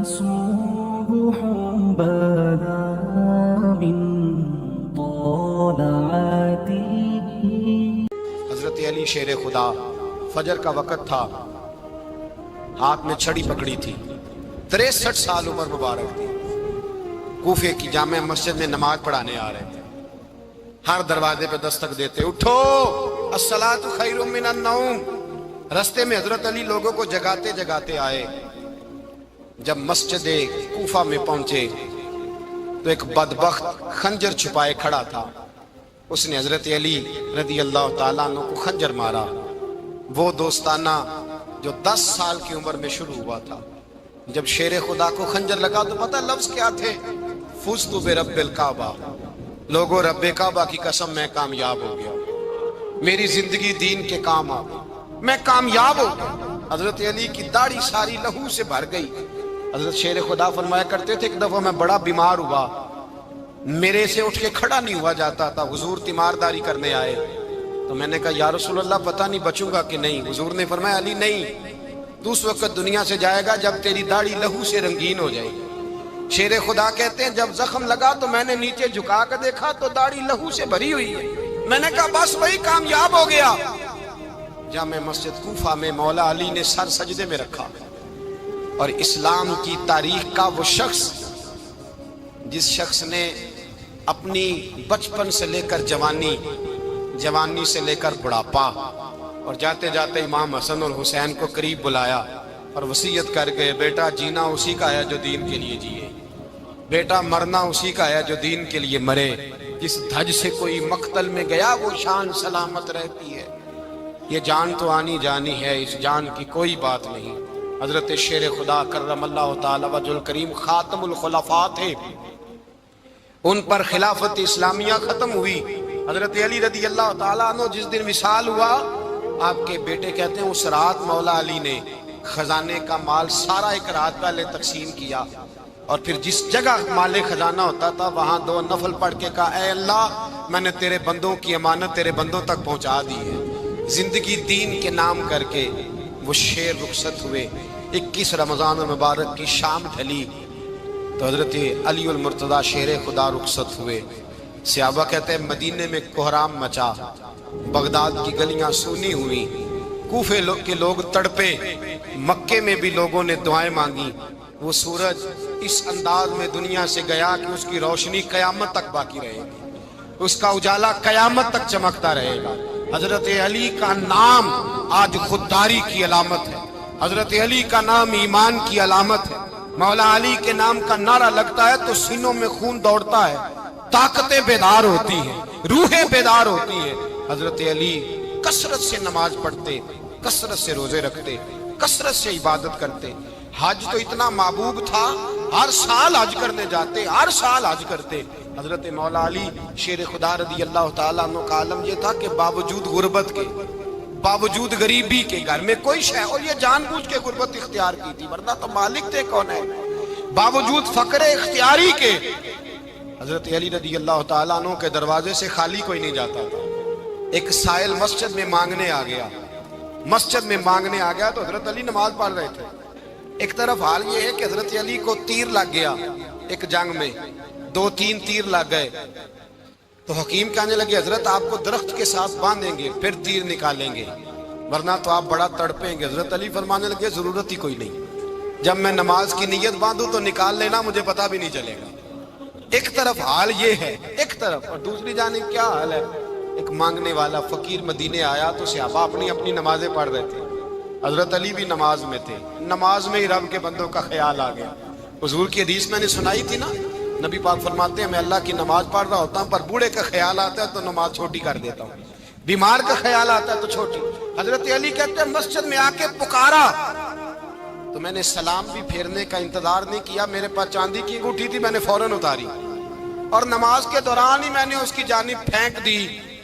صبح بدا من طلعته۔ حضرت علی شیر خدا، فجر کا وقت تھا، ہاتھ میں چھڑی پکڑی تھی، 63 سال عمر مبارک تھی، کوفے کی جامع مسجد میں نماز پڑھانے آ رہے تھے۔ ہر دروازے پہ دستک دیتے، اٹھو الصلاۃ خیر من النوم۔ رستے میں حضرت علی لوگوں کو جگاتے جگاتے آئے۔ جب مسجد کوفہ میں پہنچے تو ایک بدبخت خنجر چھپائے کھڑا تھا، اس نے حضرت علی رضی اللہ تعالیٰ عنہ کو خنجر مارا۔ وہ دوستانہ جو 10 سال کی عمر میں شروع ہوا تھا، جب شیر خدا کو خنجر لگا تو پتہ لفظ کیا تھے؟ فزت برب الکعبہ، لوگوں رب کعبہ کی قسم میں کامیاب ہو گیا، میری زندگی دین کے کام آ گئی، میں کامیاب ہو گیا۔ حضرت علی کی داڑھی ساری لہو سے بھر گئی۔ حضرت شیر خدا فرمایا کرتے تھے، ایک دفعہ میں بڑا بیمار ہوا، میرے سے اٹھ کے کھڑا نہیں ہوا جاتا تھا، حضور تیمارداری کرنے آئے تو میں نے کہا یا رسول اللہ پتہ نہیں بچوں گا کہ نہیں۔ حضور نے فرمایا علی نہیں، تو اس وقت دنیا سے جائے گا جب تیری داڑھی لہو سے رنگین ہو جائے گی۔ شیر خدا کہتے ہیں جب زخم لگا تو میں نے نیچے جھکا کر دیکھا تو داڑھی لہو سے بھری ہوئی ہے، میں نے کہا بس وہی کامیاب ہو گیا۔ جامع مسجد کوفہ میں مولا علی نے سر سجدے میں رکھا، اور اسلام کی تاریخ کا وہ شخص جس شخص نے اپنی بچپن سے لے کر جوانی، جوانی سے لے کر بڑھاپا، اور جاتے جاتے امام حسن اور حسین کو قریب بلایا اور وصیت کر گئے، بیٹا جینا اسی کا ہے جو دین کے لیے جیے، بیٹا مرنا اسی کا ہے جو دین کے لیے مرے، جس دھج سے کوئی مقتل میں گیا وہ شان سلامت رہتی ہے، یہ جان تو آنی جانی ہے، اس جان کی کوئی بات نہیں۔ حضرت شیر خدا کرم اللہ تعالی وجہ الکریم خاتم الخلفاء تھے، ان پر خلافت اسلامیہ ختم ہوئی۔ حضرت علی رضی اللہ تعالیٰ عنہ جس دن وصال ہوا، آپ کے بیٹے کہتے ہیں اس رات مولا علی نے خزانے کا مال سارا ایک رات پہلے تقسیم کیا، اور پھر جس جگہ مال خزانہ ہوتا تھا وہاں 2 نفل پڑھ کے کہا اے اللہ میں نے تیرے بندوں کی امانت تیرے بندوں تک پہنچا دی ہے۔ زندگی دین کے نام کر کے وہ شیر رخصت ہوئے۔ 21 رمضان المبارک کی شام ڈھلی تو حضرت علی المرتضیٰ شیر خدا رخصت ہوئے۔ صحابہ کہتے ہیں مدینے میں کوہرام مچا، بغداد کی گلیاں سونی ہوئی، کوفے کے لوگ تڑپے، مکے میں بھی لوگوں نے دعائیں مانگی۔ وہ سورج اس انداز میں دنیا سے گیا کہ اس کی روشنی قیامت تک باقی رہے گی، اس کا اجالا قیامت تک چمکتا رہے گا۔ حضرت علی کا نام آج خودداری کی علامت ہے، حضرت علی کا نام ایمان کی علامت ہے۔ مولا علی کے نام کا نعرہ لگتا ہے تو سینوں میں خون دوڑتا ہے، طاقتیں بیدار ہوتی ہیں، روحیں بیدار ہوتی ہیں۔ حضرت علی کثرت سے نماز پڑھتے، کثرت سے روزے رکھتے، کثرت سے عبادت کرتے۔ حج تو اتنا محبوب تھا، ہر سال حج کرنے جاتے، ہر سال حج کرتے۔ حضرت مولا علی شیر خدا رضی اللہ تعالیٰ عنہ کا عالم یہ تھا کہ باوجود غربت کے، باوجود غریبی کے، گھر میں کوئی شے، اور یہ جان بوجھ کے غربت اختیار کی تھی ورنہ تو مالک تھے کون ہے، باوجود فقر اختیاری کے حضرت علی رضی اللہ تعالیٰ عنہ کے دروازے سے خالی کوئی نہیں جاتا تھا۔ ایک سائل مسجد میں مانگنے آ گیا، مسجد میں مانگنے آ گیا تو حضرت علی نماز پڑھ رہے تھے۔ ایک طرف حال یہ ہے کہ حضرت علی کو تیر لگ گیا، ایک جنگ میں 2-3 تیر لگ گئے، تو حکیم کہنے لگے حضرت آپ کو درخت کے ساتھ باندھیں گے پھر تیر نکالیں گے ورنہ تو آپ بڑا تڑپیں گے۔ حضرت علی فرمانے لگے ضرورت ہی کوئی نہیں، جب میں نماز کی نیت باندھوں تو نکال لینا، مجھے پتہ بھی نہیں چلے گا۔ ایک طرف حال یہ ہے، ایک طرف، اور دوسری جانب کیا حال ہے؟ ایک مانگنے والا فقیر مدینے آیا تو صحابہ اپنی اپنی نمازیں پڑھ رہے تھے، حضرت علی بھی نماز میں تھے، نماز میں ہی رب کے بندوں کا خیال آ گیا۔ حضور کی حدیث میں نے سنائی تھی نا، نبی پاک فرماتے ہیں میں اللہ کی نماز پڑھ رہا ہوتا ہوں پر بوڑھے کا خیال آتا ہے تو نماز چھوٹی کر دیتا ہوں، بیمار کا خیال آتا ہے تو چھوٹی۔ حضرت علی کہتے ہیں مسجد میں آ کے پکارا تو میں نے سلام بھی پھیرنے کا انتظار نہیں کیا، میرے پاس چاندی کی انگوٹھی تھی، میں نے فوراً اتاری اور نماز کے دوران ہی میں نے اس کی جانب پھینک دی۔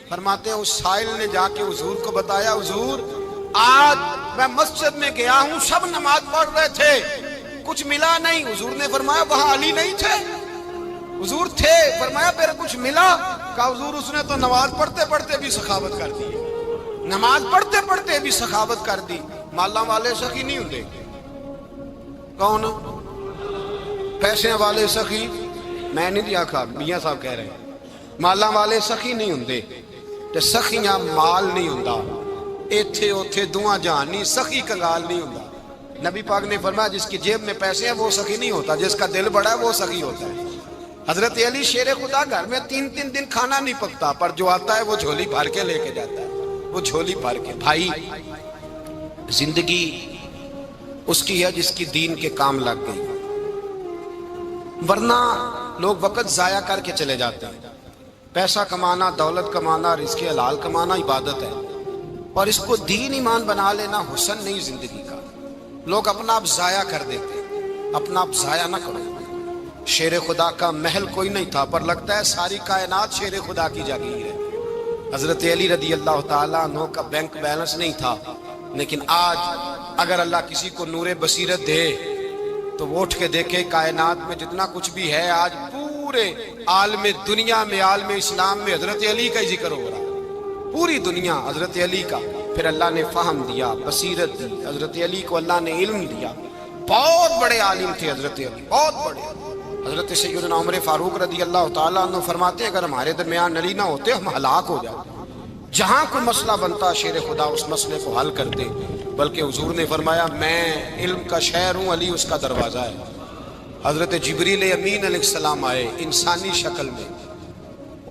فرماتے ہیں اس سائل نے جا کے حضور کو بتایا حضور آج میں مسجد میں گیا ہوں، سب نماز پڑھ رہے تھے، کچھ ملا نہیں۔ حضور نے فرمایا وہاں علی نہیں تھے؟ حضور تھے۔ فرمایا پھر کچھ ملا؟ کہا حضور اس نے تو نماز پڑھتے پڑھتے بھی سخاوت کر دی، نماز پڑھتے پڑھتے بھی سخاوت کر دی۔ مالا والے سخی نہیں ہوندے، کون؟ پیسے والے سخی میں نہیں آکھا، میاں صاحب کہہ رہے ہیں مالاں والے سخی نہیں ہوندے تے سخیاں مال نہیں ہوندا، ایتھے اوتھے دعا جہان نہیں، سخی کنگال نہیں ہوندا۔ نبی پاک نے فرمایا جس کی جیب میں پیسے ہیں وہ سخی نہیں ہوتا، جس کا دل بڑا ہے وہ سخی ہوتا ہے۔ حضرت علی شیر خدا گھر میں 3 دن کھانا نہیں پکتا، پر جو آتا ہے وہ جھولی بھر کے لے کے جاتا ہے، وہ جھولی بھر کے۔ بھائی زندگی اس کی ہے جس کی دین کے کام لگ گئی، ورنہ لوگ وقت ضائع کر کے چلے جاتے ہیں۔ پیسہ کمانا، دولت کمانا، رزق حلال کمانا عبادت ہے، اور اس کو دین ایمان بنا لینا حسن نہیں زندگی کا۔ لوگ اپنا آپ ضائع کر دیتے، اپنا آپ ضائع نہ کرو۔ شیر خدا کا محل کوئی نہیں تھا، پر لگتا ہے ساری کائنات شیر خدا کی جاگیر ہے۔ حضرت علی رضی اللہ تعالیٰ عنہ کا بینک بیلنس نہیں تھا، لیکن آج اگر اللہ کسی کو نور بصیرت دے تو وہ اٹھ کے دیکھے کائنات میں جتنا کچھ بھی ہے، آج پورے عالم دنیا میں، عالم اسلام میں حضرت علی کا ہی ذکر ہو رہا، پوری دنیا حضرت علی کا۔ پھر اللہ نے فہم دیا، بصیرت دی، حضرت علی کو اللہ نے علم دیا۔ بہت بڑے عالم تھے حضرت علی، بہت بڑے۔ حضرت سیدنا عمر فاروق رضی اللہ تعالیٰ عنہ فرماتے ہیں اگر ہمارے درمیان علی نہ ہوتے ہم ہلاک ہو جاتے، جہاں کوئی مسئلہ بنتا شیر خدا اس مسئلے کو حل کرتے، بلکہ حضور نے فرمایا میں علم کا شہر ہوں، علی اس کا دروازہ ہے۔ حضرت جبریل امین علیہ السلام آئے انسانی شکل میں،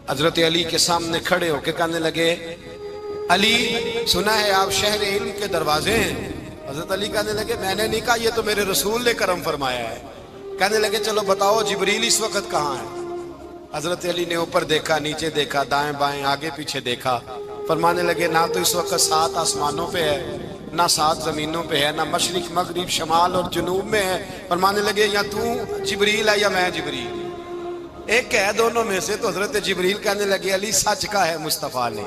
حضرت علی کے سامنے کھڑے ہو کے کہنے لگے علی سنا ہے آپ شہر علم کے دروازے ہیں۔ حضرت علی کہنے لگے میں نے نہیں کہا، یہ تو میرے رسول نے کرم فرمایا ہے۔ کہنے لگے چلو بتاؤ جبریل اس وقت کہاں ہے؟ حضرت علی نے اوپر دیکھا، نیچے دیکھا، دائیں بائیں آگے پیچھے دیکھا، فرمانے لگے نہ تو اس وقت 7 آسمانوں پہ ہے، نہ 7 زمینوں پہ ہے، نہ مشرق مغرب شمال اور جنوب میں ہے۔ فرمانے لگے یا تو جبریل ہے یا میں جبریل، ایک ہے دونوں میں سے۔ تو حضرت جبریل کہنے لگے علی سچ کا ہے مصطفیٰ نے،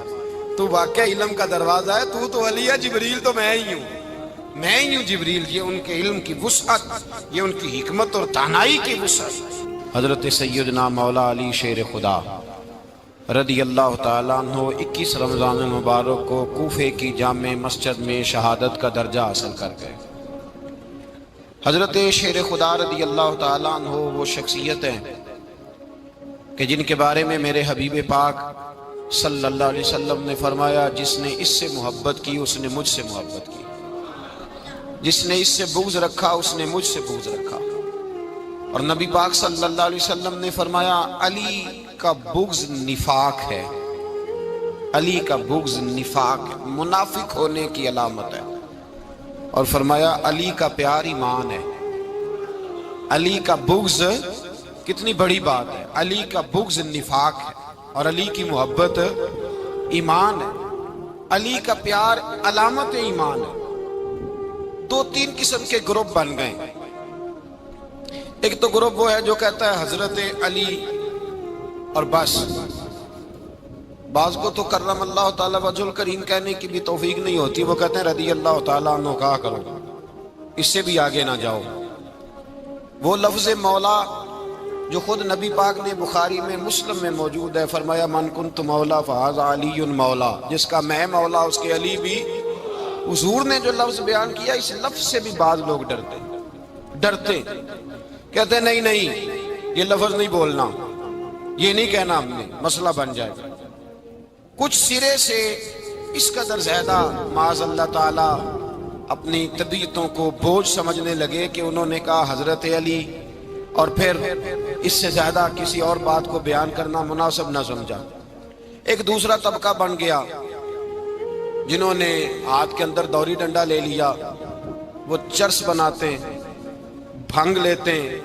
تو واقعہ علم کا دروازہ ہے، تو علی ہے، جبریل تو میں ہی ہوں، میں ہی ہوں جبریل۔ یہ ان کے علم کی وسعت، یہ ان کی حکمت اور دانائی کی وسعت۔ حضرت سیدنا مولا علی شیر خدا رضی اللہ تعالیٰ عنہ 21 رمضان المبارک کو کوفے کی جامع مسجد میں شہادت کا درجہ حاصل کر گئے۔ حضرت شیر خدا رضی اللہ تعالیٰ عنہ وہ شخصیت ہیں کہ جن کے بارے میں میرے حبیب پاک صلی اللہ علیہ وسلم نے فرمایا جس نے اس سے محبت کی اس نے مجھ سے محبت کی، جس نے اس سے بغض رکھا اس نے مجھ سے بغض رکھا۔ اور نبی پاک صلی اللہ علیہ وسلم نے فرمایا علی کا بغض نفاق ہے، علی کا بغض نفاق ہے، منافق ہونے کی علامت ہے۔ اور فرمایا علی کا پیار ایمان ہے، علی کا بغض کتنی بڑی بات ہے، علی کا بغض نفاق ہے اور علی کی محبت ایمان ہے، علی کا پیار علامت ایمان ہے۔ 2-3 قسم کے گروپ بن گئے۔ ایک تو گروپ وہ ہے جو کہتا ہے حضرت علی اور بس، بعض کو تو کرم اللہ تعالیٰ وجہ الکریم کہنے کی بھی توفیق نہیں ہوتی، وہ کہتے ہیں رضی اللہ تعالیٰ عنہ کہا کرو، اس سے بھی آگے نہ جاؤ۔ وہ لفظ مولا جو خود نبی پاک نے بخاری میں مسلم میں موجود ہے، فرمایا من کنت مولا فہذا علی مولا، جس کا میں مولا اس کے علی بھی۔ حضور نے جو لفظ بیان کیا اس لفظ سے بھی بعض لوگ ڈرتے کہتے ہیں نہیں یہ لفظ نہیں بولنا، یہ نہیں کہنا، ہم نے مسئلہ بن جائے گا۔ کچھ سرے سے اس قدر زیادہ معاذ اللہ تعالی اپنی طبیعتوں کو بوجھ سمجھنے لگے کہ انہوں نے کہا حضرت علی، اور پھر اس سے زیادہ کسی اور بات کو بیان کرنا مناسب نہ سمجھا۔ ایک دوسرا طبقہ بن گیا جنہوں نے ہاتھ کے اندر دوری ڈنڈا لے لیا، وہ چرس بناتے ہیں، بھنگ لیتے ہیں،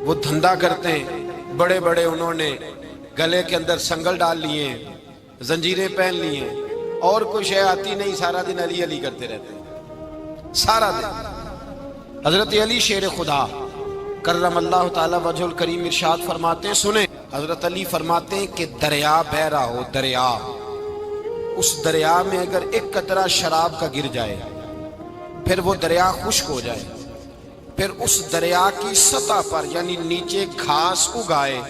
وہ دھندا کرتے ہیں، بڑے بڑے انہوں نے گلے کے اندر سنگل ڈال لیے ہیں، زنجیریں پہن لی ہیں، اور کوئی شے آتی نہیں، سارا دن علی علی کرتے رہتے ہیں سارا دن۔ حضرت علی شیر خدا کرم اللہ تعالی وجہ الکریم ارشاد فرماتے ہیں، سنیں، حضرت علی فرماتے ہیں کہ دریا بہ رہا ہو، دریا، اس دریا میں اگر ایک قطرہ شراب کا گر جائے پھر وہ دریا خشک ہو جائے، پھر اس دریا کی سطح پر یعنی نیچے گھاس اگائے،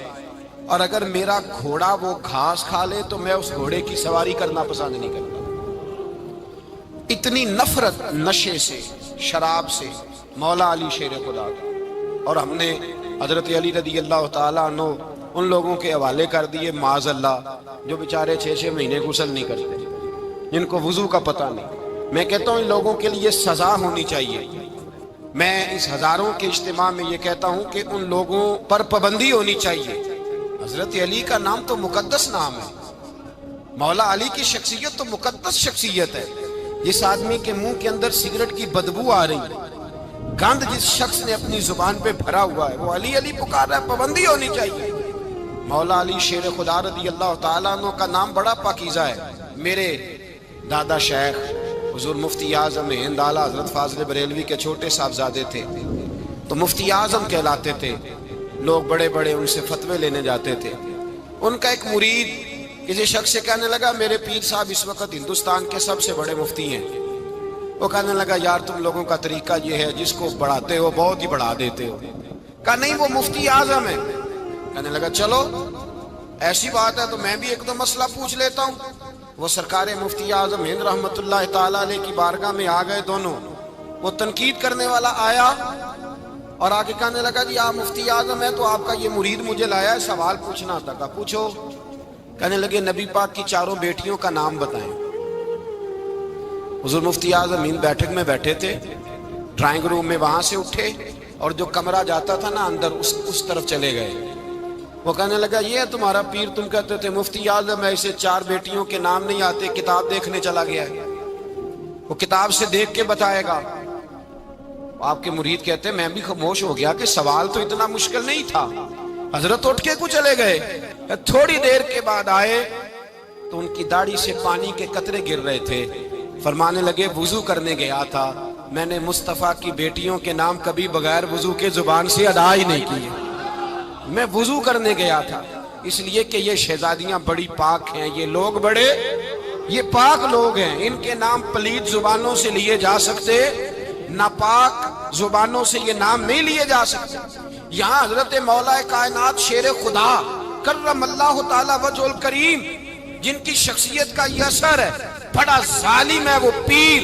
اور اگر میرا گھوڑا وہ گھاس کھا لے تو میں اس گھوڑے کی سواری کرنا پسند نہیں کرتا۔ اتنی نفرت نشے سے، شراب سے مولا علی شیر خدا کا۔ اور ہم نے حضرت علی رضی اللہ تعالیٰ عنہ ان لوگوں کے حوالے کر دیے معاذ اللہ جو بیچارے 6 مہینے غسل نہیں کرتے، جن کو وضو کا پتہ نہیں۔ میں کہتا ہوں ان لوگوں کے لیے سزا ہونی چاہیے۔ میں اس ہزاروں کے اجتماع میں یہ کہتا ہوں کہ ان لوگوں پر پابندی ہونی چاہیے۔ حضرت علی کا نام تو مقدس نام ہے، مولا علی کی شخصیت تو مقدس شخصیت ہے۔ جس آدمی کے منہ کے اندر سگریٹ کی بدبو آ رہی ہے، گند جس شخص نے اپنی زبان پہ بھرا ہوا ہے، وہ علی علی پکار رہا ہے، پابندی ہونی چاہیے۔ مولا علی شیر خدا رضی اللہ تعالیٰ عنہ کا نام بڑا پاکیزہ ہے۔ میرے دادا شیخ حضور مفتی اعظم ہند اعلیٰ حضرت فاضل بریلوی کے چھوٹے صاحبزادے تھے، تو مفتی اعظم کہلاتے تھے، لوگ بڑے بڑے ان سے فتوے لینے جاتے تھے۔ ان کا ایک مرید کسی شخص سے کہنے لگا میرے پیر صاحب اس وقت ہندوستان کے سب سے بڑے مفتی ہیں۔ وہ کہنے لگا یار تم لوگوں کا طریقہ یہ ہے جس کو بڑھاتے ہو بہت ہی بڑھا دیتے ہو۔ کہا نہیں وہ مفتی اعظم ہے۔ کہنے لگا چلو ایسی بات ہے تو میں بھی ایک دو مسئلہ پوچھ لیتا ہوں۔ وہ سرکار مفتی اعظم ہند رحمت اللہ تعالیٰ علیہ کی بارگاہ میں آ گئے دونوں۔ وہ تنقید کرنے والا آیا اور آگے کہنے لگا جی آپ مفتی اعظم ہے تو آپ کا یہ مرید مجھے لایا ہے سوال پوچھنا تھا۔ کہا پوچھو۔ کہنے لگے نبی پاک کی 4 بیٹیوں کا نام بتائیں۔ حضور مفتی اعظم ہند بیٹھک میں بیٹھے تھے، ڈرائنگ روم میں وہاں سے اٹھے اور جو کمرہ جاتا تھا نا اندر اس طرف چلے گئے۔ وہ کہنے لگا یہ ہے تمہارا پیر، تم کہتے تھے مفتی اعظم ہے، اسے 4 بیٹیوں کے نام نہیں آتے، کتاب دیکھنے چلا گیا ہے، وہ کتاب سے دیکھ کے بتائے گا۔ آپ کے مرید کہتے میں بھی خاموش ہو گیا کہ سوال تو اتنا مشکل نہیں تھا۔ حضرت اٹھ کے کو چلے گئے۔ تھوڑی دیر کے بعد آئے تو ان کی داڑھی سے پانی کے قطرے گر رہے تھے۔ فرمانے لگے وضو کرنے گیا تھا، میں نے مصطفیٰ کی بیٹیوں کے نام کبھی بغیر وضو کے زبان سے ادا ہی نہیں کیے۔ میں وضو کرنے گیا تھا اس لیے کہ یہ شہزادیاں بڑی پاک ہیں، یہ لوگ بڑے یہ پاک لوگ ہیں، ان کے نام پلید زبانوں سے لیے جا سکتے، ناپاک زبانوں سے یہ نام نہیں لیے جا سکتے۔ یہاں حضرت مولا کائنات شیر خدا کرم اللہ تعالی وجہ الکریم جن کی شخصیت کا یہ اثر ہے، بڑا ظالم ہے وہ پیر،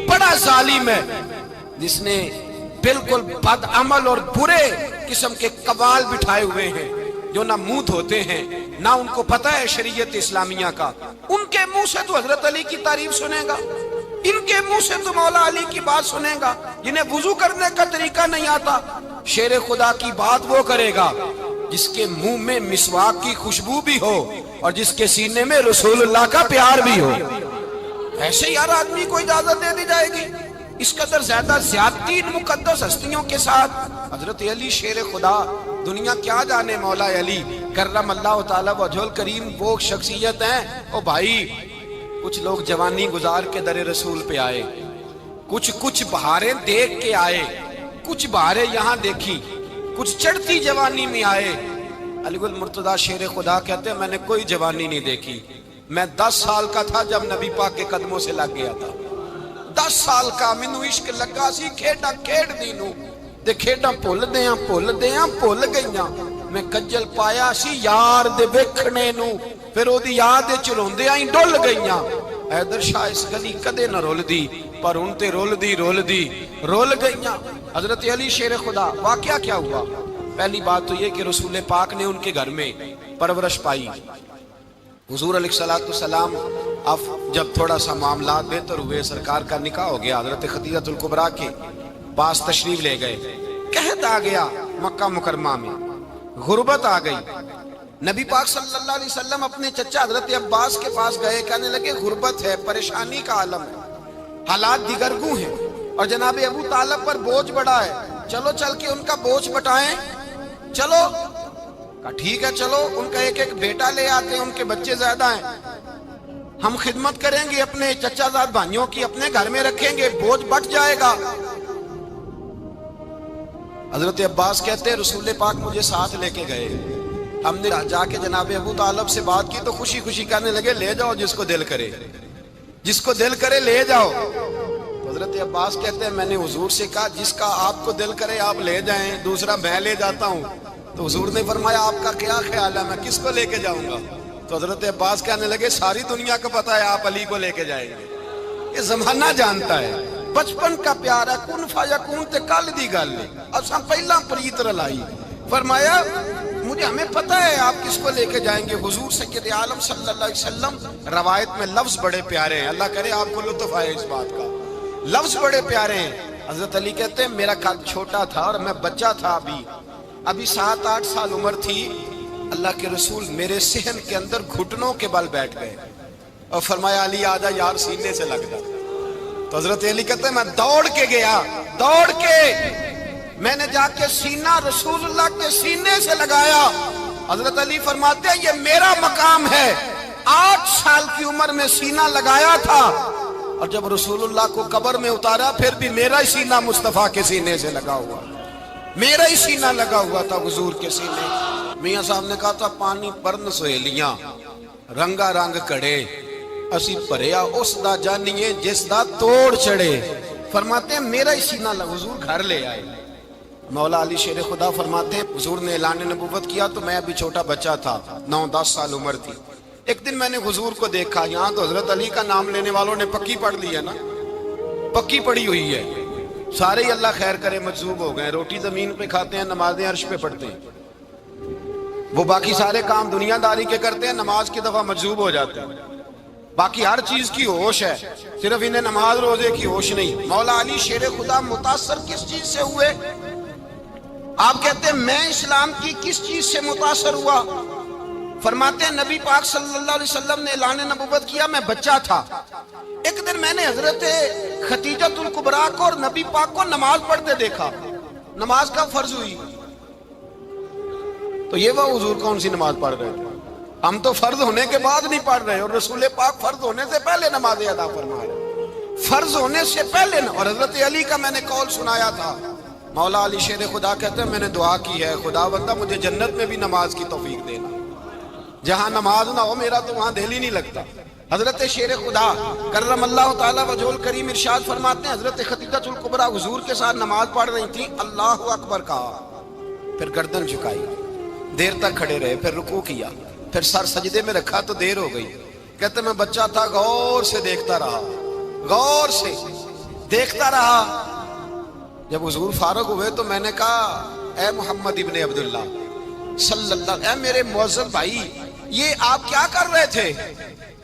بڑا ظالم ہے جس نے بالکل بد عمل اور برے قسم کے قوال بٹھائے ہوئے ہیں، جو نہ منہ دھوتے ہیں نہ ان کو پتہ ہے شریعت اسلامیہ کا۔ ان کے منہ سے تو حضرت علی کی تعریف سنے گا، ان کے منہ سے تو مولا علی کی بات سنے گا، جنہیں وضو کرنے کا طریقہ نہیں آتا۔ شیر خدا کی بات وہ کرے گا جس کے منہ میں مسواک کی خوشبو بھی ہو اور جس کے سینے میں رسول اللہ کا پیار بھی ہو۔ ایسے یار آدمی کو اجازت دے دی جائے گی؟ اس قدر زیادہ زیادتی ان مقدس ہستیوں کے ساتھ۔ حضرت علی شیر خدا، دنیا کیا جانے مولا علی کرم اللہ تعالی وجہ الکریم وہ شخصیت ہیں۔ او بھائی کچھ لوگ جوانی گزار کے در رسول پہ آئے، کچھ بہاریں دیکھ کے آئے، کچھ بہاریں یہاں دیکھی، کچھ چڑھتی جوانی میں آئے۔ علی گل مرتضیٰ شیر خدا کہتے ہیں میں نے کوئی جوانی نہیں دیکھی، میں 10 سال کا تھا جب نبی پاک کے قدموں سے لگ گیا تھا۔ 10 سال کا مینوں عشق لگا سی، کھیڈا کھیڈ دی نو تے کھیڈاں بھول گئیاں۔ میں کجل پایا سی یار دے ویکھنے نو، پھر او دی یاد وچ روندیاں ہی ڈل گئیاں۔ حیدر شاہ اس گلی کدے نہ رول دی، پر ان تے رول گئیاں۔ حضرت علی شیر خدا، واقعہ کیا ہوا؟ پہلی بات تو یہ کہ رسول پاک نے ان کے گھر میں پرورش پائی۔ حضور علیہ السلام اب جب تھوڑا سا معاملات بہتر ہوئے، سرکار کا نکاح ہو گیا، حضرت خدیجہ الکبریٰ کے پاس تشریف لے گئے۔ قحط آ گیا مکہ مکرمہ میں، غربت آ گئی۔ نبی پاک صلی اللہ علیہ وسلم اپنے چچا حضرت عباس کے پاس گئے، کہنے لگے غربت ہے، پریشانی کا عالم ہے، حالات دیگرگوں ہیں اور جناب ابو طالب پر بوجھ بڑا ہے، چلو چل کے ان کا بوجھ بٹائیں۔ چلو کہا ٹھیک ہے چلو، ان کا ایک بیٹا لے آتے ہیں، ان کے بچے زیادہ ہیں، ہم خدمت کریں گے اپنے چچا زاد بھائیوں کی، اپنے گھر میں رکھیں گے، بوجھ بٹ جائے گا۔ حضرت عباس کہتے ہیں رسول پاک مجھے ساتھ لے کے گئے، ہم نے جا کے جناب ابو طالب سے بات کی تو خوشی خوشی کہنے لگے لے جاؤ جس کو دل کرے لے جاؤ۔ حضرت عباس کہتے ہیں میں نے حضور سے کہا جس کا آپ کو دل کرے آپ لے جائیں، دوسرا میں لے جاتا ہوں۔ تو حضور نے فرمایا آپ کا کیا خیال ہے، میں کس کو لے کے جاؤں گا؟ تو حضرت عباس کہنے لگے ساری دنیا کو پتا ہے آپ علی کو لے کے جائیں گے، یہ زمانہ جانتا ہے، بچپن کا پیار ہے، کن فیکون تے کل دی گل ہے، اساں پہلا پریت رلائی، فرمایا مجھے ہمیں پتہ ہے آپ کس کو لے کے جائیں گے، حضور سید عالم صلی اللہ علیہ وسلم۔ روایت میں لفظ بڑے پیارے ہیں، اللہ کرے آپ کو لطف آئے اس بات کا، لفظ بڑے پیارے ہیں۔ حضرت علی کہتے ہیں میرا قد چھوٹا تھا اور میں بچہ تھا، ابھی 7-8 سال عمر تھی، اللہ کے رسول میرے صحن کے اندر گھٹنوں کے بل بیٹھ گئے اور فرمایا علی آجا یار سینے سے لگ جا۔ تو حضرت علی کہتے ہیں میں دوڑ کے گیا، دوڑ کے میں نے جا کے سینہ رسول اللہ کے سینے سے لگایا۔ حضرت علی فرماتے ہیں یہ میرا مقام ہے، 8 سال کی عمر میں سینہ لگایا تھا، اور جب رسول اللہ کو قبر میں اتارا پھر بھی میرا ہی سینہ مصطفیٰ کے سینے سے لگا ہوا، میرا ہی سینہ لگا ہوا تھا حضور کے سینے۔ میاں صاحب نے کہا تھا پانی پرن سہیلیاں رنگا رنگ کڑے، اسی پریا اس دا جانیے جس دا توڑ چڑے۔ فرماتے ہیں میرا ہی سینہ لگا، حضور گھر لے آئے۔ مولا علی شیر خدا فرماتے ہیں حضور نے اعلان نبوت کیا تو میں ابھی چھوٹا بچہ تھا، 9-10 سال عمر تھی۔ ایک دن میں نے حضور کو دیکھا، یہاں تو حضرت علی کا نام لینے والوں نے پکی پڑھ لی ہے نا، پکی پڑھی ہوئی ہے، سارے ہی اللہ خیر کرے مجذوب ہو گئے، روٹی زمین پہ کھاتے ہیں، نمازیں عرش پہ پڑھتے ہیں، وہ باقی سارے کام دنیا داری کے کرتے ہیں، نماز کی دفعہ مجذوب ہو جاتے ہیں، باقی ہر چیز کی ہوش ہے، صرف انہیں نماز روزے کی ہوش نہیں۔ مولا علی شیر خدا متاثر کس چیز سے ہوئے؟ آپ کہتے ہیں میں اسلام کی کس چیز سے متاثر ہوا؟ فرماتے ہیں نبی پاک صلی اللہ علیہ وسلم نے اعلان نبوت کیا، میں بچہ تھا، ایک دن میں نے حضرت خدیجۃ الکبریٰ کو اور نبی پاک کو نماز پڑھتے دیکھا، نماز کا فرض ہوئی، تو یہ وہ حضور کون سی نماز پڑھ رہے تھے؟ ہم تو فرض ہونے کے بعد نہیں پڑھ رہے، اور رسول پاک فرض ہونے سے پہلے نماز ادا فرما رہے، فرض ہونے سے پہلے۔ اور حضرت علی کا میں نے قول سنایا تھا، مولا علی شیر خدا کہتے ہیں میں نے دعا کی ہے خدا بندہ مجھے جنت میں بھی نماز کی توفیق دینا، جہاں نماز نہ ہو میرا تو وہاں دل ہی نہیں لگتا۔ حضرت شیر خدا کرم اللہ تعالیٰ وجہ الکریم ارشاد فرماتے ہیں حضرت خدیجۃ الکبریٰ حضور کے ساتھ نماز پڑھ رہی تھی، اللہ اکبر کہا، پھر گردن جھکائی، دیر تک کھڑے رہے، پھر رکوع کیا، پھر سر سجدے میں رکھا تو دیر ہو گئی۔ کہتے میں بچہ تھا، غور سے دیکھتا رہا، غور سے دیکھتا رہا۔ جب حضور فارغ ہوئے تو میں نے کہا اے محمد ابن عبداللہ صلی اللہ، اے میرے معزز بھائی یہ آپ کیا کر رہے تھے؟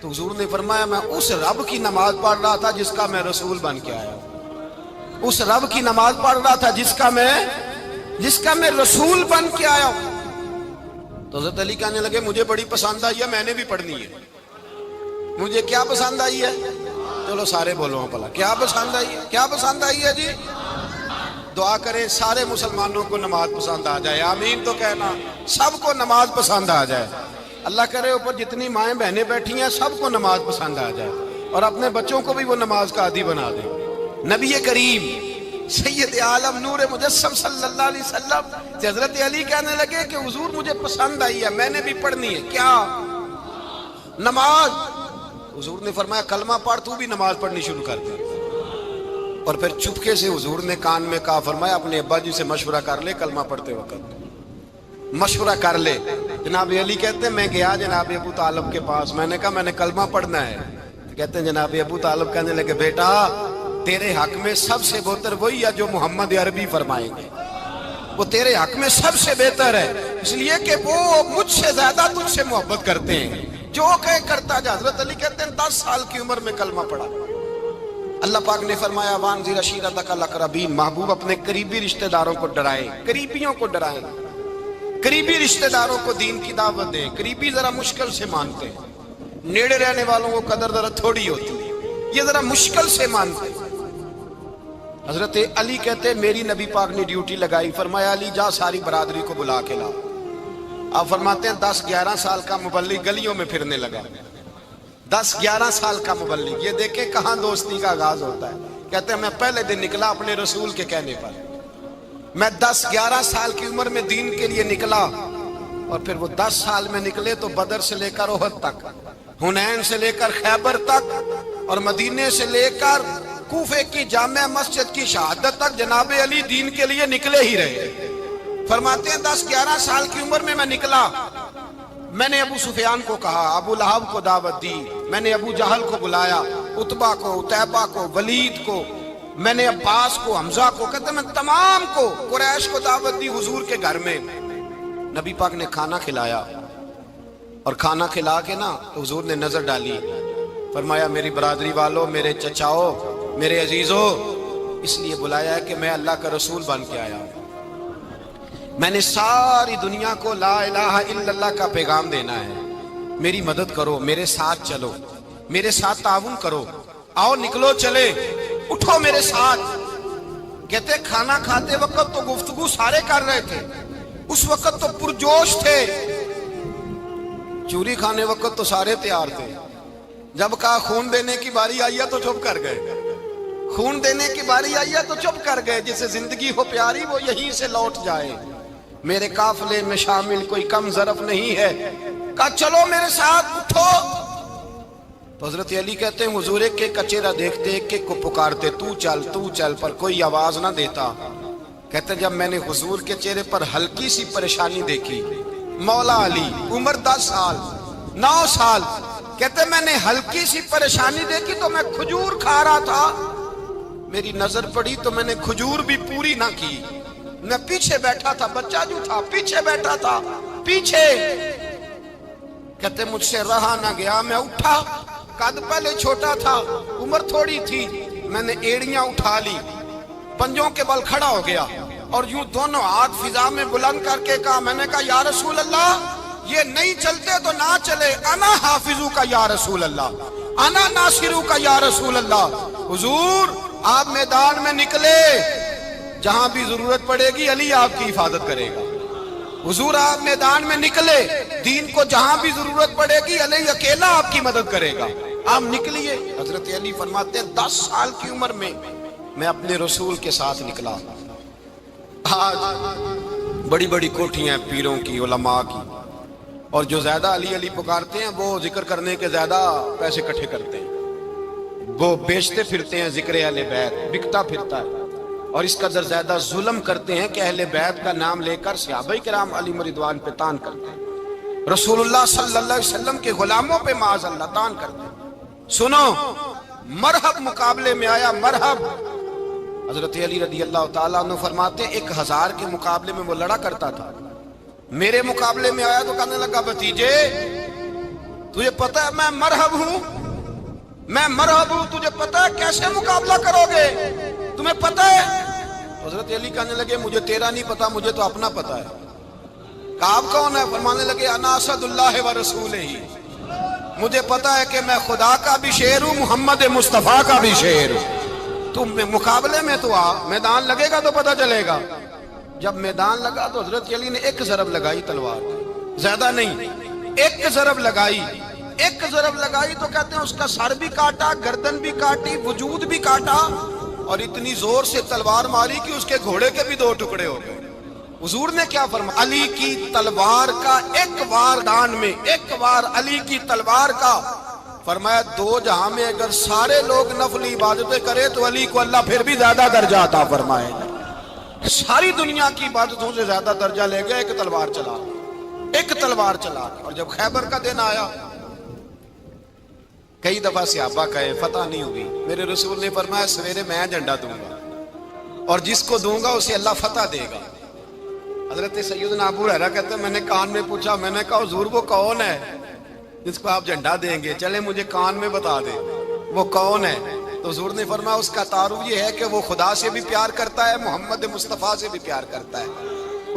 تو حضور نے فرمایا میں اس رب کی نماز پڑھ رہا تھا جس کا میں رسول بن کے آیا ہوں، اس رب کی نماز پڑھ رہا تھا جس کا میں رسول بن کے آیا ہوں۔ تو حضرت علی کہنے لگے مجھے بڑی پسند آئی ہے، میں نے بھی پڑھنی ہے۔ مجھے کیا پسند آئی ہے؟ چلو سارے بولو پلا، کیا پسند آئی ہے؟ کیا پسند آئی ہے جی؟ دعا کریں سارے مسلمانوں کو نماز پسند آ جائے، آمین تو کہنا، سب کو نماز پسند آ جائے۔ اللہ کرے اوپر جتنی مائیں بہنیں بیٹھی ہیں سب کو نماز پسند آ جائے، اور اپنے بچوں کو بھی وہ نماز کا عادی بنا دیں۔ نبی کریم سید عالم نور مجسم صلی اللہ علیہ وسلم سے حضرت علی کہنے لگے کہ حضور مجھے پسند آئی ہے، میں نے بھی پڑھنی ہے۔ کیا؟ نماز۔ حضور نے فرمایا کلمہ پڑھ، تو بھی نماز پڑھنی شروع کر دے۔ اور پھر چپکے سے حضور نے کان میں کہا، فرمایا اپنے ابا جی سے مشورہ کر لے کلمہ پڑھتے وقت، مشورہ کر لے۔ جناب علی کہتے ہیں میں گیا جناب ابو طالب کے پاس، میں نے کہا میں نے کلمہ پڑھنا ہے۔ کہتے ہیں جناب ابو طالب کہنے لگے بیٹا تیرے حق میں سب سے بہتر وہی ہے جو محمد عربی فرمائیں گے، وہ تیرے حق میں سب سے بہتر ہے، اس لیے کہ وہ مجھ سے زیادہ تجھ سے محبت کرتے ہیں، جو کہے کرتا جا۔ حضرت علی کہتے ہیں 10 سال کی عمر میں کلمہ پڑھا۔ اللہ پاک نے فرمایا وانذر عشیرتک الاقربین، محبوب اپنے قریبی رشتہ داروں کو ڈرائیں، قریبیوں کو ڈرائیں، قریبی رشتہ داروں کو دین کی دعوت دیں۔ قریبی ذرا مشکل سے مانتے ہیں، نیڑے رہنے والوں کو قدر ذرا تھوڑی ہوتی ہے، یہ ذرا مشکل سے مانتے ہیں۔ حضرت علی کہتے ہیں میری نبی پاک نے ڈیوٹی لگائی، فرمایا علی جا ساری برادری کو بلا کے لا۔ آپ فرماتے ہیں 10-11 سال کا مبلغ گلیوں میں پھرنے لگا، 10-11 سال کا مبلغ۔ یہ دیکھیں کہاں دوستی کا آغاز ہوتا ہے۔ کہتے ہیں میں پہلے دن نکلا اپنے رسول کے کہنے پر، میں 10-11 سال کی عمر میں دین کے لیے نکلا، اور پھر وہ 10 سال میں نکلے تو بدر سے لے کر احد تک، حنین سے لے کر خیبر تک، اور مدینے سے لے کر کوفے کی جامع مسجد کی شہادت تک جناب علی دین کے لیے نکلے ہی رہے۔ فرماتے ہیں 10-11 سال کی عمر میں نکلا، میں نے ابو سفیان کو کہا، ابو لہب کو دعوت دی، میں نے ابو جہل کو بلایا، عتبہ کو، عتیبہ کو، ولید کو، میں نے عباس کو، حمزہ کو، کہتے میں تمام کو، قریش کو دعوت دی حضور کے گھر میں۔ نبی پاک نے کھانا کھلایا اور کھانا کھلا کے نا تو حضور نے نظر ڈالی، فرمایا میری برادری والوں، میرے چچاؤ، میرے عزیزوں، اس لیے بلایا ہے کہ میں اللہ کا رسول بن کے آیا ہوں، میں نے ساری دنیا کو لا الہ الا اللہ کا پیغام دینا ہے، میری مدد کرو، میرے ساتھ چلو، میرے ساتھ تعاون کرو، آؤ نکلو چلے، اٹھو میرے ساتھ۔ کہتے کھانا کھاتے وقت تو گفتگو سارے کر رہے تھے، اس وقت تو پرجوش تھے، چوری کھانے وقت تو سارے تیار تھے، جب کہا خون دینے کی باری آئی ہے تو چپ کر گئے، خون دینے کی باری آئی ہے تو چپ کر گئے، جسے زندگی ہو پیاری وہ یہیں سے لوٹ جائے، میرے قافلے میں شامل کوئی کم ظرف نہیں ہے، کہا چلو میرے ساتھ اٹھو۔ تو حضرت علی کہتے ہیں حضور ایک ایک کا چہرہ دیکھتے، ایک ایک کو پکارتے، تو چل، پر کوئی آواز نہ دیتا۔ کہتے ہیں جب میں نے حضور کے چہرے پر ہلکی سی پریشانی دیکھی، مولا علی عمر 10 سال 9 سال، کہتے میں نے ہلکی سی پریشانی دیکھی تو میں کھجور کھا رہا تھا، میری نظر پڑی تو میں نے کھجور بھی پوری نہ کی، میں پیچھے بیٹھا تھا، بچہ جو تھا پیچھے بیٹھا تھا، پیچھے۔ کہتے مجھ سے رہا نہ گیا، میں اٹھا، قد پہلے چھوٹا تھا، عمر تھوڑی تھی، میں نے ایڑیاں اٹھا لی، پنجوں کے بل کھڑا ہو گیا اور یوں دونوں ہاتھ فضا میں بلند کر کے کہا، میں نے کہا یا رسول اللہ یہ نہیں چلتے تو نہ چلے، انا حافظو کا یا رسول اللہ، انا ناصرو کا یا رسول اللہ۔ حضور آپ میدان میں نکلے، جہاں بھی ضرورت پڑے گی علی آپ کی حفاظت کرے گا، حضور آپ میدان میں نکلے، دین کو جہاں بھی ضرورت پڑے گی علی اکیلا آپ کی مدد کرے گا، آپ نکلیے۔ حضرت علی فرماتے ہیں 10 سال کی عمر میں میں اپنے رسول کے ساتھ نکلا۔ آج بڑی بڑی کوٹھیاں ہیں پیروں کی، علماء کی، اور جو زیادہ علی علی پکارتے ہیں وہ ذکر کرنے کے زیادہ پیسے اکٹھے کرتے ہیں، وہ بیچتے پھرتے ہیں ذکر اہل بیت، بکتا پھرتا ہے، اور اس قدر زیادہ ظلم کرتے ہیں کہ اہل بیت کا نام لے کر صحابہ کرام علی رضوان پہ تان کرتے ہیں، رسول اللہ صلی اللہ علیہ وسلم کے غلاموں پہ معاذ اللہ تان کرتے ہیں۔ سنو، مرحب مقابلے میں آیا، مرحب۔ حضرت علی رضی اللہ تعالیٰ عنہ فرماتے 1000 کے مقابلے میں وہ لڑا کرتا تھا، میرے مقابلے میں آیا تو کہنے لگا بھتیجے تجھے پتہ ہے میں مرحب ہوں، میں مرحب ہوں، تجھے پتہ ہے کیسے مقابلہ کرو گے، تمہیں پتہ ہے؟ حضرت علی کہنے لگے مجھے تیرا نہیں پتا، مجھے تو اپنا پتا ہے۔ کہا آپ کون ہے؟ فرمانے لگے انا اسد اللہ و رسولہ، مجھے پتا ہے کہ میں خدا کا بھی شیر ہوں، محمد مصطفیٰ کا بھی شیر ہوں، تم مقابلے میں تو آ، میدان لگے گا تو پتہ چلے گا۔ جب میدان لگا تو حضرت علی نے ایک ضرب لگائی تلوار، زیادہ نہیں، ایک ضرب لگائی، ایک ضرب لگائی تو کہتے ہیں اس کا سر بھی کاٹا، گردن بھی کاٹی، وجود بھی کاٹا، اور اتنی زور سے تلوار ماری کہ اس کے گھوڑے کے بھی 2 ٹکڑے ہو گئے۔ حضور نے کیا فرمایا؟ علی کی تلوار کا ایک وار دان میں، ایک وار علی کی تلوار کا، فرمایا 2 جہاں میں اگر سارے لوگ نفل عبادتیں کرے تو علی کو اللہ پھر بھی زیادہ درجہ عطا فرمائے گا، ساری دنیا کی عبادتوں سے زیادہ درجہ لے گیا ایک تلوار چلا، ایک تلوار چلا۔ اور جب خیبر کا دن آیا، کئی دفعہ صحابہ کہے فتح نہیں ہوگی، میرے رسول نے فرمایا سویرے میں جھنڈا دوں گا اور جس کو دوں گا اسے اللہ فتح دے گا۔ حضرت سیدنا ابو ہریرہ کہتے ہیں میں نے کان میں پوچھا، میں نے کہا حضور وہ کون ہے جس کو آپ جھنڈا دیں گے؟ چلے مجھے کان میں بتا دیں وہ کون ہے۔ تو حضور نے فرمایا اس کا تعارف یہ ہے کہ وہ خدا سے بھی پیار کرتا ہے، محمد مصطفیٰ سے بھی پیار کرتا ہے۔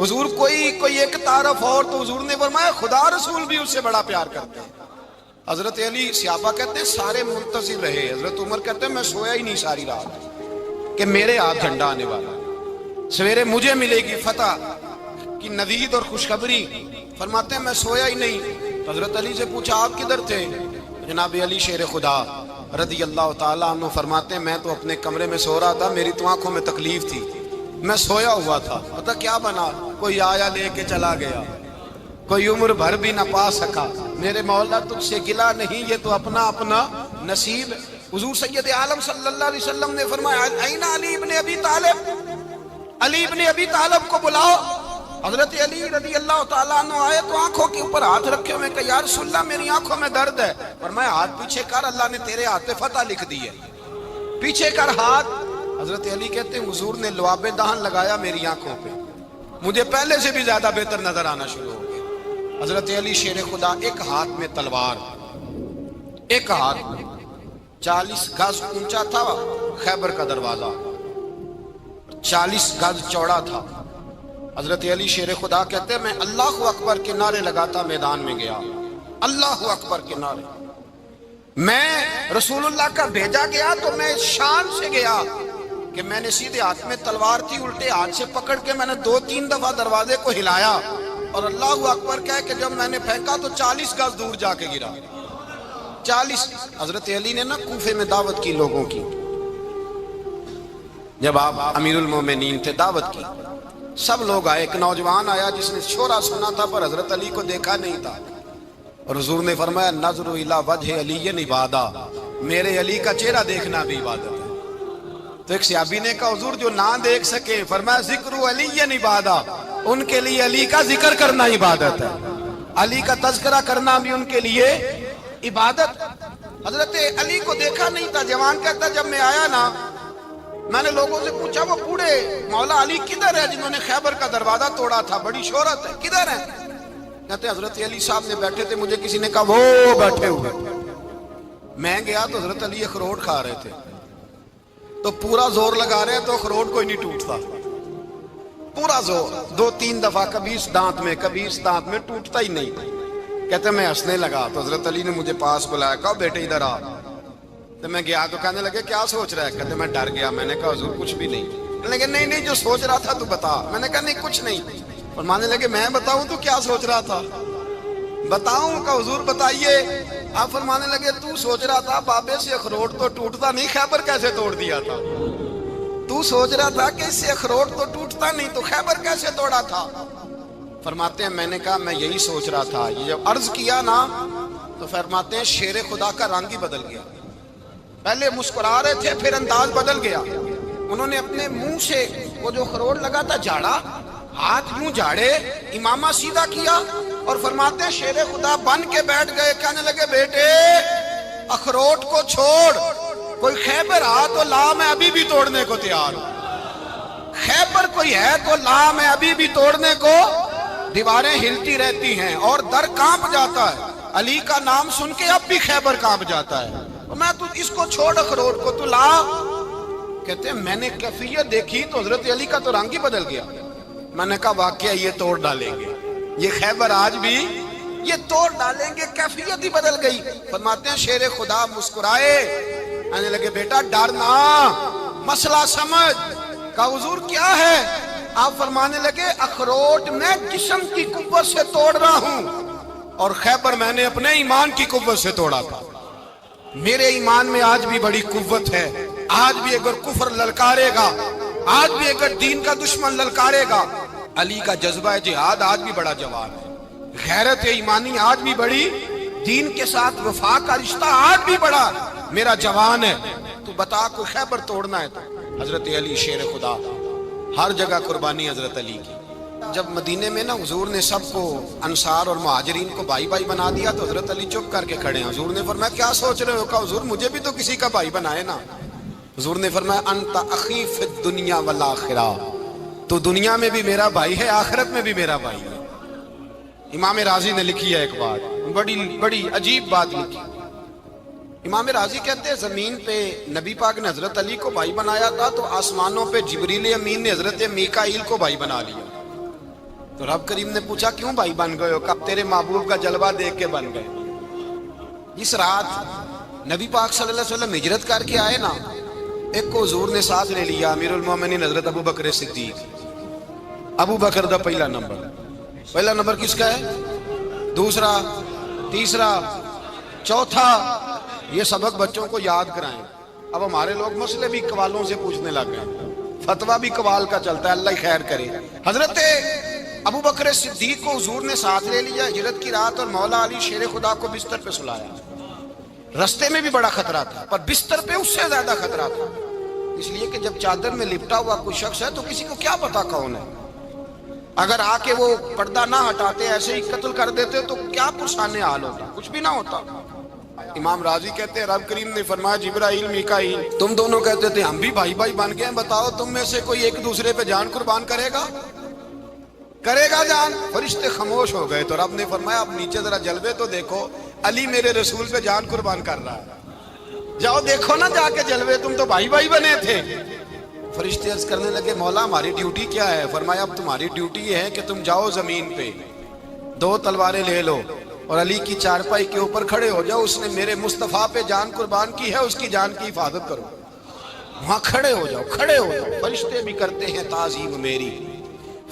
حضور کوئی ایک تعارف اور، تو حضور نے فرمایا خدا رسول بھی اس سے بڑا پیار کرتے ہیں۔ حضرت علی صحابہ کہتے ہیں سارے منتظر رہے، حضرت عمر کہتے ہیں میں سویا ہی نہیں ساری رات کہ میرے ہاتھ جھنڈا آنے والا، سویرے مجھے ملے گی فتح کی نوید اور خوشخبری۔ فرماتے ہیں میں سویا ہی نہیں۔ حضرت علی سے پوچھا آپ کدھر تھے؟ جناب علی شیر خدا رضی اللہ تعالیٰ عنہ فرماتے ہیں میں تو اپنے کمرے میں سو رہا تھا، میری تو آنکھوں میں تکلیف تھی، میں سویا ہوا تھا، پتہ کیا بنا، کوئی آیا لے کے چلا گیا، کوئی عمر بھر بھی نہ پا سکا، میرے مولا تجھ سے گلا نہیں، یہ تو اپنا اپنا نصیب۔ حضور سید عالم صلی اللہ علیہ وسلم نے فرمایا این علی ابن ابی طالب، علی ابن ابی طالب کو بلاؤ۔ حضرت علی رضی اللہ تعالیٰ عنہ آئے تو آنکھوں کے اوپر ہاتھ رکھے ہوئے کہ یا رسول اللہ میری آنکھوں میں درد ہے۔ فرمایا ہاتھ پیچھے کر، اللہ نے تیرے ہاتھ پہ فتح لکھ دی ہے، پیچھے کر ہاتھ۔ حضرت علی کہتے ہیں حضور نے لعاب دہن لگایا میری آنکھوں پہ، مجھے پہلے سے بھی زیادہ بہتر نظر آنا شروع ہو گیا۔ حضرت علی شیر خدا، ایک ہاتھ میں تلوار، ایک ہاتھ میں 40 گز اونچا تھا خیبر کا دروازہ، 40 گز چوڑا تھا۔ حضرت علی شیر خدا کہتے ہیں میں اللہ اکبر کے نعرے لگاتا میدان میں گیا، اللہ اکبر کے نعرے۔ میں رسول اللہ کا بھیجا گیا تو میں شان سے گیا کہ میں نے سیدھے ہاتھ میں تلوار تھی، الٹے ہاتھ سے پکڑ کے میں نے 2-3 دفعہ دروازے کو ہلایا اور اللہ اکبر کہہ کہ جب میں نے پھینکا تو 40 گز دور جا کے گرا۔ 40۔ حضرت علی نے نا کوفے میں دعوت کی لوگوں کی، جب آپ امیر المومنین تھے، دعوت کی، سب لوگ آئے۔ ایک نوجوان آیا جس نے شورا سنا تھا پر حضرت علی کو دیکھا نہیں تھا، اور حضور نے فرمایا نظر الی وجہ علی عبادہ، میرے علی کا چہرہ دیکھنا بھی عبادت ہے۔ تو ایک صحابی نے کہا حضور جو نہ دیکھ سکے، فرمایا ذکر علی عبادہ، ان کے لیے علی کا ذکر کرنا عبادت ہے، علی کا تذکرہ کرنا بھی ان کے لیے عبادت۔ حضرت علی کو دیکھا نہیں تھا۔ جوان کہتا جب میں آیا نا، میں نے لوگوں سے پوچھا وہ بوڑھے مولا علی کدھر ہے جنہوں نے خیبر کا دروازہ توڑا تھا، بڑی شہرت ہے، کدھر ہے؟ کہتے حضرت علی صاحب نے بیٹھے تھے، مجھے کسی نے کہا وہ بیٹھے ہوئے۔ میں گیا تو حضرت علی اخروٹ کھا رہے تھے، تو پورا زور لگا رہے ہیں تو اخروٹ کوئی نہیں ٹوٹتا، پورا زور 2-3 دفعہ، کبھی اس دانت میں کبھی اس دانت میں، ٹوٹتا ہی نہیں۔ کہتے میں ہنسنے لگا تو حضرت علی نے مجھے پاس بلایا، کہا بیٹے ادھر آ۔ تو میں گیا تو کہنے لگے کیا سوچ رہا ہے؟ کہتے میں ڈر گیا۔ میں نے کہا حضور کچھ بھی نہیں۔ کہنے لگے نہیں جو سوچ رہا تھا تو بتا۔ میں نے کہا نہیں کچھ نہیں۔ فرمانے لگے میں بتاؤں تو کیا سوچ رہا تھا؟ بتاؤں؟ کہ حضور بتائیے۔ آپ فرمانے لگے تو سوچ رہا تھا بابے سے اخروٹ تو ٹوٹتا نہیں، خیبر کیسے توڑ دیا تھا؟ تو سوچ رہا تھا کہ اس سے اخروٹ تو ٹوٹتا نہیں تو خیبر کیسے توڑا تھا؟ فرماتے ہیں میں نے کہا میں یہی سوچ رہا تھا۔ یہ جب عرض کیا نا تو فرماتے ہیں شیر خدا کا رنگ ہی بدل گیا، پہلے مسکرا رہے تھے پھر انداز بدل گیا۔ انہوں نے اپنے منہ سے وہ جو اخروٹ لگا تھا جھاڑا، ہاتھ یوں جھاڑے، امامہ سیدھا کیا، اور فرماتے ہیں شیر خدا بن کے بیٹھ گئے۔ کہنے لگے بیٹے اخروٹ کو چھوڑ، کوئی خیبر آ تو لا، میں ابھی بھی توڑنے کو تیار ہوں۔ خیبر کوئی ہے تو لا، میں ابھی بھی توڑنے کو۔ دیواریں ہلتی رہتی ہیں اور در کانپ جاتا ہے، علی کا نام سن کے اب بھی خیبر کانپ جاتا ہے۔ میں تو اس کو چھوڑ اخروٹ کو تو لا۔ کہتے ہیں میں نے کیفیت دیکھی تو حضرت علی کا تو رنگ ہی بدل گیا۔ میں نے کہا واقعہ یہ توڑ ڈالیں گے، یہ خیبر آج بھی یہ توڑ ڈالیں گے، کیفیت ہی بدل گئی۔ فرماتے ہیں شیر خدا مسکرائے، کہنے لگے بیٹا ڈرنا، مسئلہ سمجھ۔ کہا حضور کیا ہے؟ آپ فرمانے لگے اخروٹ میں جسم کی قوت سے توڑ رہا ہوں اور خیبر میں نے اپنے ایمان کی قوت سے توڑا تھا۔ میرے ایمان میں آج بھی بڑی قوت ہے، آج بھی اگر کفر للکارے گا، آج بھی اگر دین کا دشمن للکارے گا، علی کا جذبہ جہاد آج بھی بڑا جوان ہے، غیرت ایمانی آج بھی بڑی، دین کے ساتھ وفا کا رشتہ آج بھی بڑا میرا جوان ہے۔ تو بتا کوئی خیبر توڑنا ہے تو حضرت علی شیر خدا، ہر جگہ قربانی حضرت علی کی۔ جب مدینے میں نا حضور نے سب کو انصار اور مہاجرین کو بھائی بھائی بنا دیا تو حضرت علی چپ کر کے کھڑے ہیں۔ حضور نے فرمایا کیا سوچ رہے ہو؟ کہا حضور مجھے بھی تو کسی کا بھائی بنائے نا۔ حضور نے فرمایا انت اخی فی الدنیا والآخرہ، تو دنیا میں بھی میرا بھائی ہے، آخرت میں بھی میرا بھائی ہے۔ امام راضی نے لکھی ہے ایک بات، بڑی عجیب بات لکھی۔ امام راضی کہتے ہیں زمین پہ نبی پاک نے حضرت علی کو بھائی بنایا تھا تو آسمانوں پہ جبریل امین نے حضرت میکائیل کو بھائی بنا لیا۔ تو رب کریم نے پوچھا کیوں بھائی بن گئے ہو؟ کب تیرے محبوب کا جلوہ دیکھ کے بن گئے۔ اس رات نبی پاک صلی اللہ علیہ وسلم ہجرت کر کے آئے نا، ایک کو حضور نے ساتھ لے لیا، امیر المومنین حضرت ابو بکر صدیق۔ ابو بکر دا پہلا نمبر کس کا ہے؟ دوسرا، تیسرا، چوتھا، یہ سبق بچوں کو یاد کرائیں۔ اب ہمارے لوگ مسئلے بھی قوالوں سے پوچھنے لگ گئے، فتویٰ بھی قوال کا چلتا ہے، اللہ ہی خیر کرے۔ حضرت ابو بکر صدیق کو حضور نے ساتھ لے لیا ہجرت کی رات، اور مولا علی شیر خدا کو بستر پہ سلایا۔ رستے میں بھی بڑا خطرہ تھا پر بستر پہ اس سے زیادہ خطرہ تھا، اس لیے کہ جب چادر میں لپٹا ہوا کوئی شخص ہے تو کسی کو کیا پتا کون ہے، اگر آ کے وہ پردہ نہ ہٹاتے ایسے ہی قتل کر دیتے تو کیا پرسانے حال ہوتا، کچھ بھی نہ ہوتا۔ امام راضی کہتے ہیں رب کریم نے فرمایا جبرائیل میکائیل تم دونوں کہتے تھے ہم بھی بھائی بھائی بن گئے ہیں، بتاؤ تم میں سے کوئی ایک دوسرے پہ جان قربان کرے گا؟ کرے گا جان؟ فرشتے خاموش ہو گئے تو رب نے فرمایا اب نیچے ذرا جلوے تو دیکھو، علی میرے رسول پہ جان قربان کر رہا ہے، جاؤ دیکھو نا جا کے جلوے، تم تو بھائی بھائی بنے تھے۔ فرشتے عرض کرنے لگے مولا ہماری ڈیوٹی کیا ہے؟ فرمایا اب تمہاری ڈیوٹی یہ ہے کہ تم جاؤ زمین پہ 2 تلواریں لے لو اور علی کی چارپائی کے اوپر کھڑے ہو جاؤ، اس نے میرے مصطفیٰ پہ جان قربان کی ہے، اس کی جان کی حفاظت کرو۔ وہاں کھڑے ہو جاؤ، کھڑے ہو جاؤ۔ فرشتے بھی کرتے ہیں تعظیم میری،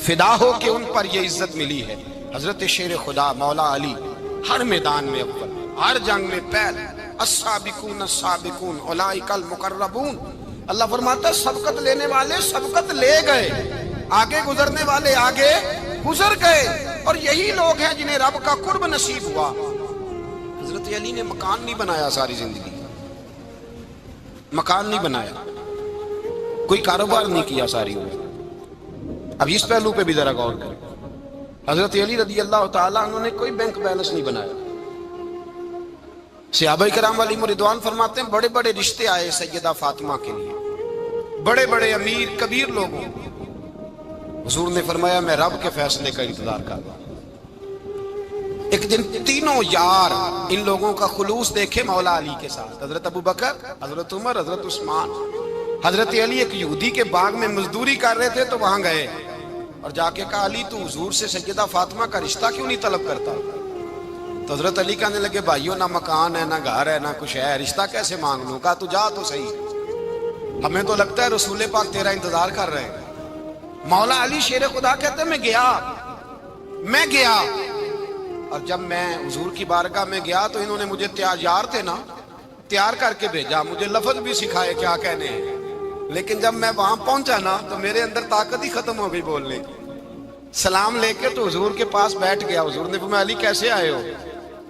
فدا ہو کہ ان پر یہ عزت ملی ہے۔ حضرت شیر خدا مولا علی ہر میدان میں اول، ہر جنگ میں پہل، السابقون السابقون اولئک المقربون۔ اللہ فرماتا ہے سبقت لینے والے سبقت لے گئے، آگے گزرنے والے آگے گزر گئے، اور یہی لوگ ہیں جنہیں رب کا قرب نصیب ہوا۔ حضرت علی نے مکان نہیں بنایا ساری زندگی، مکان نہیں بنایا، کوئی کاروبار نہیں کیا ساری عمر۔ اب اس پہلو پہ بھی ذرا غور کریں، حضرت علی رضی اللہ تعالیٰ عنہ نے کوئی بینک بیلنس نہیں بنایا۔ صحابہ کرام علیہم رضوان فرماتے ہیں بڑے بڑے رشتے آئے سیدہ فاطمہ کے لیے، بڑے بڑے امیر کبیر لوگوں، حضور نے فرمایا میں رب کے فیصلے کا انتظار کر رہا ہوں۔ ایک دن تینوں یار ان لوگوں کا خلوص دیکھے مولا علی کے ساتھ، حضرت ابو بکر، حضرت عمر، حضرت عثمان۔ حضرت علی ایک یہودی کے باغ میں مزدوری کر رہے تھے تو وہاں گئے اور جا کے کہا علی تو حضور سے سیدہ فاطمہ کا رشتہ کیوں نہیں طلب کرتا؟ تو حضرت علی کہنے لگے بھائیوں نہ مکان ہے نہ گھر ہے نہ کچھ ہے، رشتہ کیسے مانگ لوں؟ کہا تو جا تو صحیح، ہمیں تو لگتا ہے رسول پاک تیرا انتظار کر رہے ہیں۔ مولا علی شیر خدا کہتے ہیں میں گیا اور جب میں حضور کی بارگاہ میں گیا تو انہوں نے مجھے تیار تھے نا، تیار کر کے بھیجا، مجھے لفظ بھی سکھائے کیا کہنے ہیں، لیکن جب میں وہاں پہنچا نا تو میرے اندر طاقت ہی ختم ہو گئی بولنے کی۔ سلام لے کے تو حضور کے پاس بیٹھ گیا، حضور نے فرمایا علی کیسے آئے ہو؟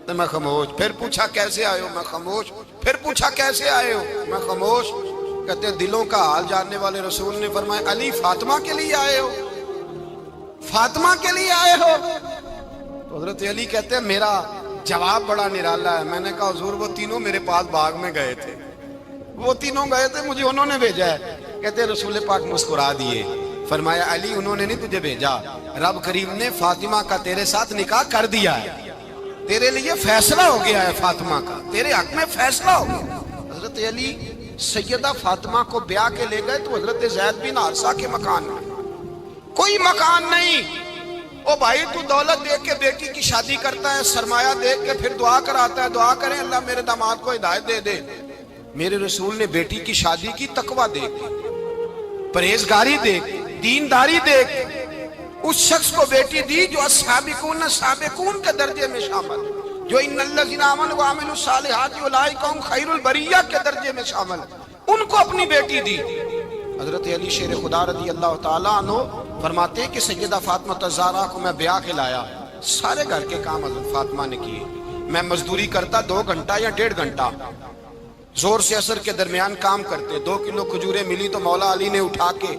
تو میں خاموش، پھر پوچھا کیسے آئے ہو؟ میں خاموش، پھر پوچھا کیسے آئے ہو؟ میں خاموش۔ کہتے ہیں دلوں کا حال جاننے والے رسول نے فرمایا علی فاطمہ کے لیے آئے ہو؟ فاطمہ کے لیے آئے ہو؟ تو حضرت علی کہتے ہیں میرا جواب بڑا نرالا ہے۔ میں نے کہا حضور وہ تینوں میرے پاس باغ میں گئے تھے، وہ تینوں گئے تھے، مجھے انہوں نے بھیجا ہے۔ کہتے ہیں رسول پاک مسکرا دیے، فرمایا علی انہوں نے نہیں تجھے بھیجا، رب کریم نے فاطمہ کا تیرے ساتھ نکاح کر دیا ہے، تیرے لیے فیصلہ ہو گیا ہے، فاطمہ کا تیرے حق میں فیصلہ ہو گیا۔ حضرت علی سیدہ فاطمہ کو بیاہ کے لے گئے تو حضرت زید بن حارثہ کے مکان میں کوئی مکان نہیں۔ او بھائی تو دولت دیکھ کے بیٹی کی شادی کرتا ہے، سرمایہ دیکھ کے پھر دعا کراتا ہے، دعا کریں اللہ میرے داماد کو ہدایت دے دے۔ میرے رسول نے بیٹی کی شادی کی تقوی دیکھ، پرہیزگاری دیکھ، دینداری دیکھ، اس شخص کو بیٹی دی جو السابقون السابقون کے درجے میں شامل، جو ان الذین آمنوا وعملوا الصالحات اولئک هم خیر البریہ کے درجے میں شامل، ان کو اپنی بیٹی دی۔ حضرت علی شیر خدا رضی اللہ تعالیٰ عنہ فرماتے ہیں کہ سیدہ فاطمہ الزہرا کو میں بیاہ کے لایا، سارے گھر کے کام حضرت فاطمہ نے کیے، میں مزدوری کرتا 2 گھنٹہ یا 1.5 گھنٹہ، زور سے عصر کے درمیان کام کرتے، 2 کلو کھجوریں ملی تو مولا علی نے اٹھا کے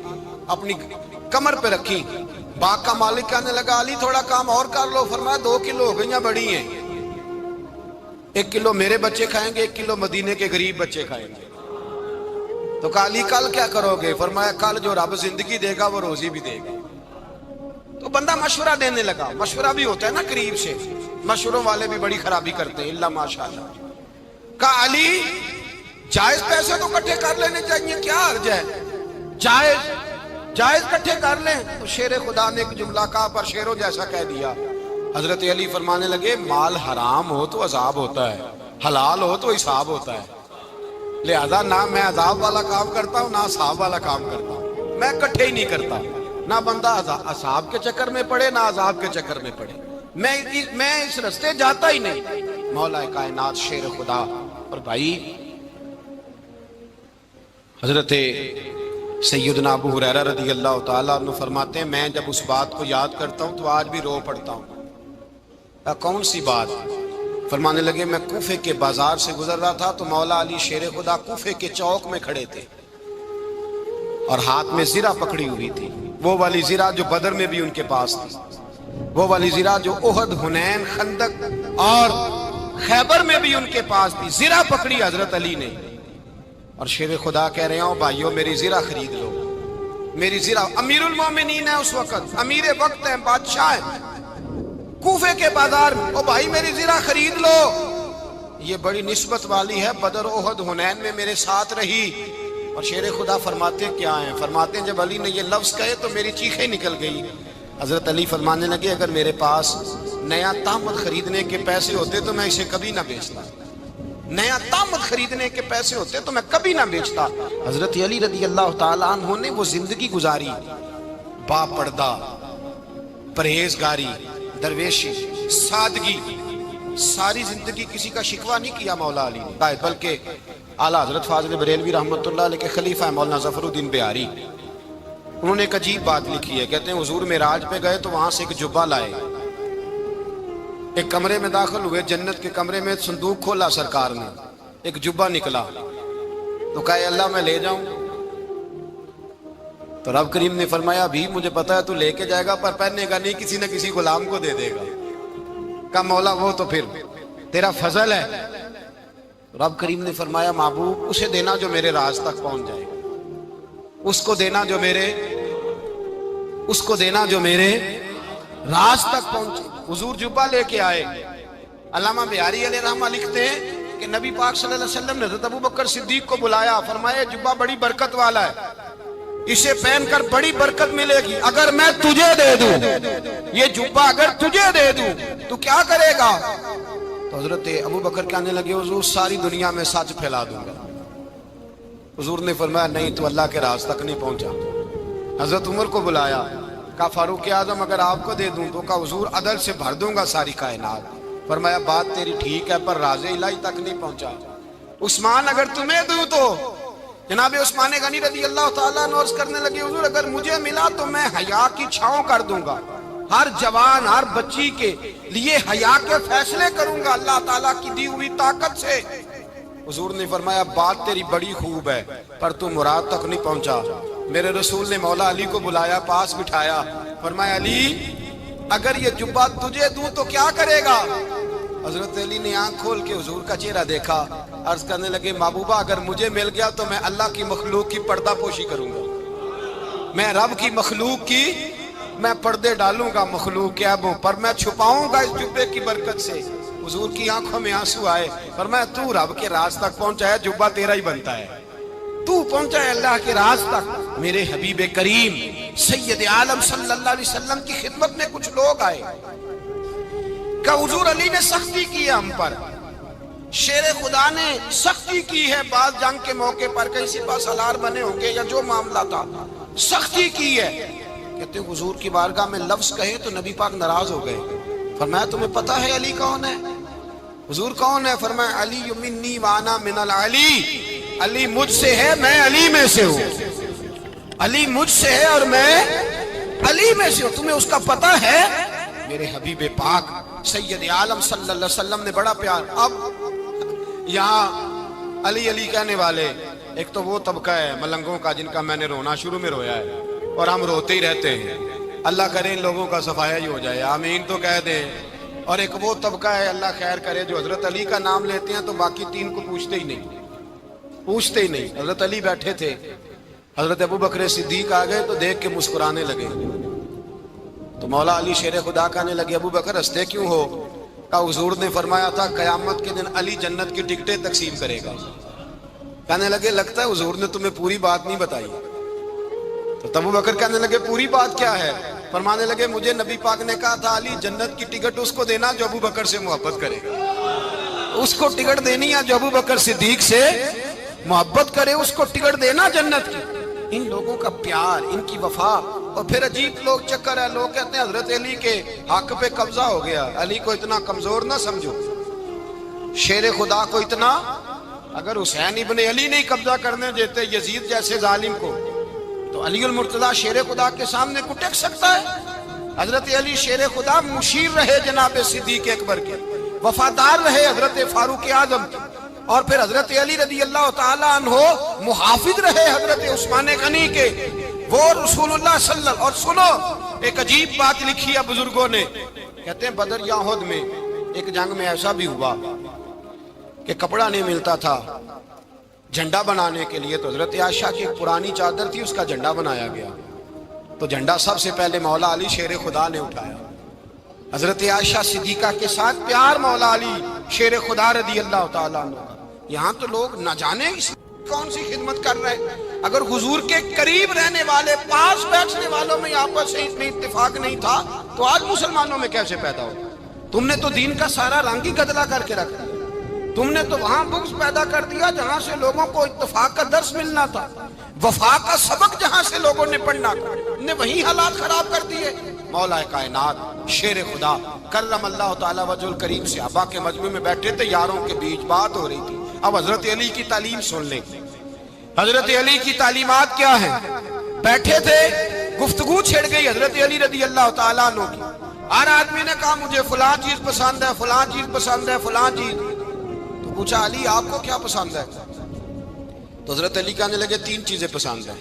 اپنی کمر پہ رکھی۔ باغ کا مالک کہنے لگا علی تھوڑا کام اور کر لو، فرمایا 2 کلو ہو گئیاں بڑی ہیں، 1 کلو میرے بچے کھائیں گے، 1 کلو مدینے کے غریب بچے کھائیں گے۔ تو کہا علی کل کیا کرو گے؟ فرمایا کل جو رب زندگی دے گا وہ روزی بھی دے گا۔ تو بندہ مشورہ دینے لگا، مشورہ بھی ہوتا ہے نا قریب سے، مشوروں والے بھی بڑی خرابی کرتے ہیں اللہ ماشاءاللہ۔ کہا علی جائز پیسے تو کٹھے کر لینے چاہیے، کیا حرج ہے، جائز کٹھے کر لیں۔ تو شیر خدا نے ایک جملہ کہا پر شیروں جیسا کہہ دیا۔ حضرت علی فرمانے لگے مال حرام ہو تو عذاب ہوتا ہے، حلال ہو تو حساب ہوتا ہے، لہذا نہ میں عذاب والا کام کرتا ہوں نہ حساب والا کام کرتا ہوں، میں کٹھے ہی نہیں کرتا، نہ بندہ حساب کے چکر میں پڑے نہ عذاب کے چکر میں پڑے، میں اس رستے جاتا ہی نہیں۔ مولا کائنات شیر خدا۔ اور بھائی حضرت سیدنا ابو ہریرہ رضی اللہ تعالیٰ عنہ فرماتے ہیں میں جب اس بات کو یاد کرتا ہوں تو آج بھی رو پڑتا ہوں۔ کون سی بات؟ فرمانے لگے میں کوفے کے بازار سے گزر رہا تھا تو مولا علی شیر خدا کوفے کے چوک میں کھڑے تھے اور ہاتھ میں زرہ پکڑی ہوئی تھی، وہ والی زرہ جو بدر میں بھی ان کے پاس تھی، وہ والی زرہ جو احد، حنین، خندق اور خیبر میں بھی ان کے پاس تھی۔ زرہ پکڑی حضرت علی نے اور شیر خدا کہہ رہے ہوں بھائیوں میری زرہ خرید لو۔ میری زرہ امیر المومنین ہے اس وقت، امیر وقت ہے، بادشاہ ہے کوفے کے بازار میں، او بھائی میری زرہ خرید لو، یہ بڑی نسبت والی ہے، بدر احد حنین میں میرے ساتھ رہی۔ اور شیر خدا فرماتے کیا ہیں؟ فرماتے ہیں جب علی نے یہ لفظ کہے تو میری چیخیں نکل گئی۔ حضرت علی فرمانے لگے اگر میرے پاس نیا تامت خریدنے کے پیسے ہوتے تو میں اسے کبھی نہ بیچتا، نیا تامت خریدنے کے پیسے ہوتے تو میں کبھی نہ بیچتا۔ حضرت علی رضی اللہ تعالیٰ عنہ نے وہ زندگی گزاری، با پردہ، پرہیزگاری، درویشی، سادگی، ساری زندگی کسی کا شکوہ نہیں کیا مولا علی نے، بلکہ اعلیٰ حضرت فاضل بریلوی رحمۃ اللہ علیہ کے خلیفہ مولانا ظفر الدین بہاری، انہوں نے ایک عجیب بات لکھی ہے، کہتے ہیں حضور معراج پہ گئے تو وہاں سے ایک جبہ لائے، ایک کمرے میں داخل ہوئے، جنت کے کمرے میں صندوق کھولا سرکار نے، ایک جبہ نکلا تو کہا اے اللہ میں لے جاؤں؟ تو رب کریم نے فرمایا بھی مجھے پتا ہے تو لے کے جائے گا پر پہننے گا نہیں، کسی نہ کسی غلام کو دے دے گا۔ کہا مولا وہ تو پھر تیرا فضل ہے۔ رب کریم نے فرمایا محبوب اسے دینا جو میرے راز تک پہنچ جائے، اس کو دینا جو میرے راز تک پہنچے۔ حضور جبہ لے کے آئے۔ علامہ بہاری علیہ رحمہ لکھتے ہیں کہ نبی پاک صلی اللہ علیہ وسلم نے حضرت ابوبکر صدیق کو بلایا، فرمایا جبہ بڑی برکت والا ہے، اسے پہن کر بڑی برکت ملے گی، اگر میں تجھے دے دوں یہ جبہ، اگر تجھے دے دوں تو کیا کرے گا؟ تو حضرت ابوبکر کہنے لگے حضور ساری دنیا میں سچ پھیلا دوں گا۔ حضور نے فرمایا نہیں تو اللہ کے راز تک نہیں پہنچا۔ حضرت عمر کو بلایا، کہا فاروق اعظم اگر آپ کو دے دوں تو کہا حضور عدل سے بھر دوں گا ساری کائنات۔ فرمایا بات تیری ٹھیک ہے پر راز الہی تک نہیں پہنچا۔ عثمان اگر تمہیں دوں تو جناب عثمان غنی رضی اللہ تعالیٰ عنہ عرض کرنے لگے حضور اگر مجھے ملا تو میں حیا کی چھاؤں کر دوں گا، ہر جوان ہر بچی کے لیے حیا کے فیصلے کروں گا اللہ تعالیٰ کی دی ہوئی طاقت سے۔ حضور نے فرمایا بات تیری بڑی خوب ہے پر تو مراد تک نہیں پہنچا۔ میرے رسول نے مولا علی کو بلایا، پاس بٹھایا، فرمایا علی اگر یہ جبہ تجھے دوں تو کیا کرے گا؟ حضرت علی نے آنکھ کھول کے حضور کا چہرہ دیکھا، عرض کرنے لگے محبوبہ اگر مجھے مل گیا تو میں اللہ کی مخلوق کی پردہ پوشی کروں گا، میں رب کی مخلوق کی میں پردے ڈالوں گا مخلوق کے عیبوں پر، میں چھپاؤں گا اس جبے کی برکت سے۔ حضور کی آنکھوں میں آنسو آئے، فرمایا تو رب کے راز تک پہنچا ہے، جبہ تیرا ہی بنتا ہے، تو پہنچا ہے اللہ کے راز تک۔ میرے حبیب کریم سید عالم صلی اللہ علیہ وسلم کی خدمت میں کچھ لوگ آئے کہ حضور علی نے سختی کی ہے ہم پر، شیر خدا نے سختی کی ہے، بعض جنگ کے موقع پر کہیں سپاہ سالار بنے ہوں گے یا جو معاملہ تھا سختی کی ہے۔ کہتے ہیں حضور کی بارگاہ میں لفظ کہے تو نبی پاک ناراض ہو گئے۔ فرمایا تمہیں پتا ہے علی کون ہے؟ حضور کون ہے؟ فرمایا علی منی وانا من العلی، علی مجھ سے ہے میں علی میں سے ہوں، علی مجھ سے ہے اور میں علی میں سے ہوں، تمہیں اس کا پتہ ہے؟ میرے حبیب پاک سید عالم صلی اللہ علیہ وسلم نے بڑا پیار۔ اب یہاں علی علی کہنے والے ایک تو وہ طبقہ ہے ملنگوں کا جن کا میں نے رونا شروع میں رویا ہے اور ہم روتے ہی رہتے ہیں، اللہ کرے ان لوگوں کا صفایا ہی ہو جائے، آمین تو کہہ دیں۔ اور ایک وہ طبقہ ہے اللہ خیر کرے جو حضرت علی کا نام لیتے ہیں تو باقی تین کو پوچھتے ہی نہیں۔ حضرت علی بیٹھے تھے، حضرت ابوبکر صدیق آ گئے تو دیکھ کے مسکرانے لگے، تو مولا علی شیر خدا کہنے لگے ابوبکر ہنستے کیوں ہو؟ کہا حضور نے فرمایا تھا قیامت کے دن علی جنت کی ٹکٹیں تقسیم کرے گا۔ کہنے لگے لگتا ہے حضور نے تمہیں پوری بات نہیں بتائی۔ تو ابوبکر کہنے لگے پوری بات کیا ہے؟ فرمانے لگے مجھے نبی پاک نے کہا تھا علی جنت کی ٹکٹ اس کو دینا جو ابوبکر سے محبت کرے گا، اس کو ٹکٹ دینی ہے جو ابوبکر صدیق سے محبت کرے، اس کو ٹکٹ دینا جنت کی۔ ان لوگوں کا پیار، ان کی وفا۔ اور پھر عجیب لوگ چکر ہے، لوگ کہتے ہیں حضرت علی کے حق پہ قبضہ ہو گیا، علی کو اتنا کمزور نہ سمجھو، شیر خدا کو اتنا، اگر حسین ابن علی نہیں قبضہ کرنے دیتے یزید جیسے ظالم کو تو علی المرتضیٰ شیر خدا کے سامنے کو ٹک سکتا ہے؟ حضرت علی شیر خدا مشیر رہے جناب صدیق اکبر کے، وفادار رہے حضرت فاروق اعظم کے، اور پھر حضرت علی رضی اللہ تعالیٰ عنہ محافظ رہے حضرت عثمان غنی کے، وہ رسول اللہ صلی اللہ۔ اور سنو ایک عجیب بات لکھی ہے بزرگوں نے، کہتے ہیں بدر یا احد میں ایک جنگ میں ایسا بھی ہوا کہ کپڑا نہیں ملتا تھا جھنڈا بنانے کے لیے، تو حضرت عائشہ کی ایک پرانی چادر تھی، اس کا جھنڈا بنایا گیا۔ تو جھنڈا سب سے پہلے مولا علی شیر خدا نے اٹھایا. حضرت عائشہ صدیقہ کے ساتھ پیار مولا علی شیر خدا رضی اللہ تعالیٰ عنہ. یہاں تو لوگ نہ جانے اس کون سی خدمت کر رہے ہیں. اگر حضور کے قریب رہنے والے پاس بیٹھنے والوں میں آپس سے اتنے اتفاق نہیں تھا تو آج مسلمانوں میں کیسے پیدا ہو؟ تم نے تو دین کا سارا رنگ ہی گدلا کر کے رکھ دیا. تم نے تو وہاں بغض پیدا کر دیا جہاں سے لوگوں کو اتفاق کا درس ملنا تھا. وفا کا سبق جہاں سے لوگوں نے پڑھنا تھا نے وہی حالات خراب کر دیے. مولا کائنات شیر خدا کرم اللہ تعالیٰ وجہ الکریم صحابہ کے مجمع میں بیٹھے تھے. یاروں کے بیچ بات ہو رہی تھی. اب حضرت علی کی تعلیم سن لیں. حضرت علی کی تعلیمات کیا ہیں؟ بیٹھے تھے, گفتگو چھڑ گئی حضرت علی رضی اللہ تعالیٰ عنہ کی. ہر آدمی نے کہا مجھے فلاں چیز پسند ہے, فلاں چیز پسند ہے, فلاں چیز. تو پوچھا علی آپ کو کیا پسند ہے؟ تو حضرت علی کہنے لگے 3 چیزیں پسند ہیں.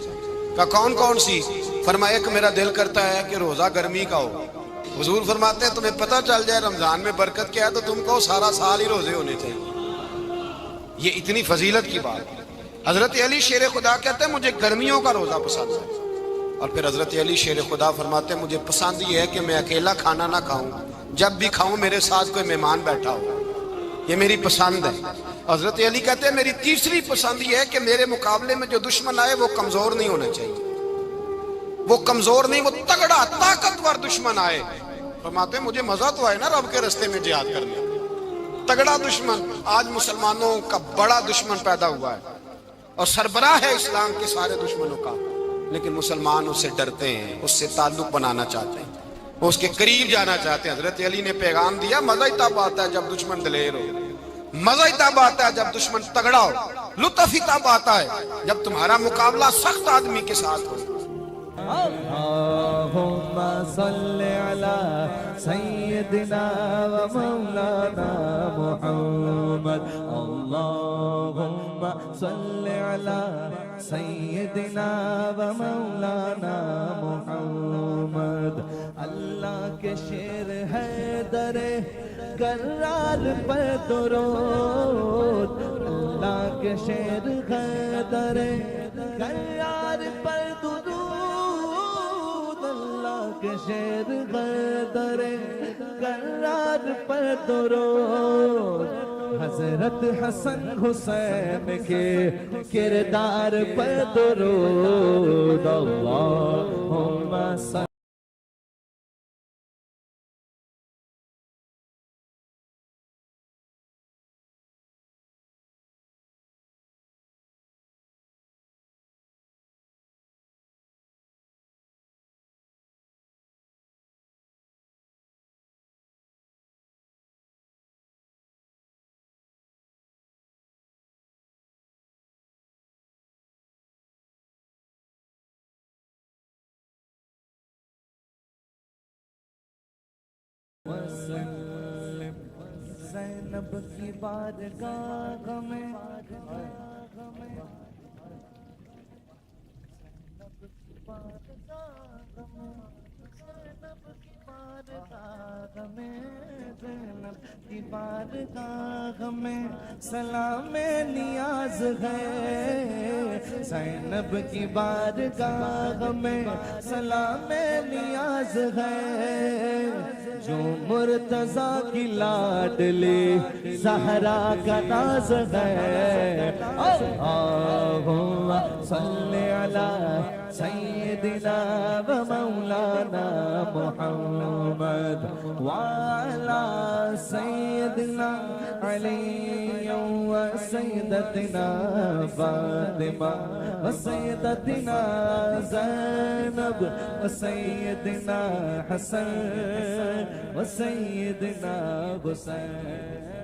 کہا کون کون سی؟ فرمایا ایک میرا دل کرتا ہے کہ روزہ گرمی کا ہو. حضور فرماتے ہیں تمہیں پتہ چل جائے رمضان میں برکت کیا ہے تو تم کو سارا سال ہی روزے ہونے چاہیے. یہ اتنی فضیلت کی بات ہے. حضرت علی شیر خدا کہتے ہیں مجھے گرمیوں کا روزہ پسند ہے. اور پھر حضرت علی شیر خدا فرماتے ہیں مجھے پسند یہ ہے کہ میں اکیلا کھانا نہ کھاؤں, جب بھی کھاؤں میرے ساتھ کوئی مہمان بیٹھا ہو. یہ میری پسند ہے. حضرت علی کہتے ہیں میری تیسری پسند یہ ہے کہ میرے مقابلے میں جو دشمن آئے وہ کمزور نہیں ہونا چاہیے. وہ کمزور نہیں, وہ تگڑا طاقتور دشمن آئے. فرماتے ہیں مجھے مزہ تو آئے نا رب کے رستے میں جہاد کرنے. تگڑا دشمن. آج مسلمانوں کا بڑا دشمن پیدا ہوا ہے اور سربراہ ہے اسلام کے سارے دشمنوں کا, لیکن مسلمان اس سے ڈرتے ہیں, اس سے تعلق بنانا چاہتے ہیں, وہ اس کے قریب جانا چاہتے ہیں. حضرت علی نے پیغام دیا مزہ ہی تب آتا ہے جب دشمن دلیر ہو, مزہ ہی تب آتا ہے جب دشمن تگڑا ہو, لطف ہی تب آتا ہے جب تمہارا مقابلہ سخت آدمی کے ساتھ ہو. اللہم صلی علی سیدنا و مولانا محمد. اللہم صلی علی سیدنا و مولانا محمد. اللہ کے شیر حیدر کرار پر درود. اللہ کے شیر حیدر کرار پر درود. کے شیر حیدر کرار پر درود. حضرت حسن حسین کے کردار پر درود. اللہم صلی وسلم. زینب کی بارگاہ میں زینب کی بارگاہ میں سلام نیاز ہے. زینب کی بارگاہ میں سلام نیاز ہے. جو مرتضیٰ کی لاڈلی زہرا کا ناز ہے. اللہم صلی علی سیدنا و مولانا محمد وعلی سیدنا علی و سیدتنا فاطمہ و سیدتنا زینب و سیدنا حسن و سیدنا حسین.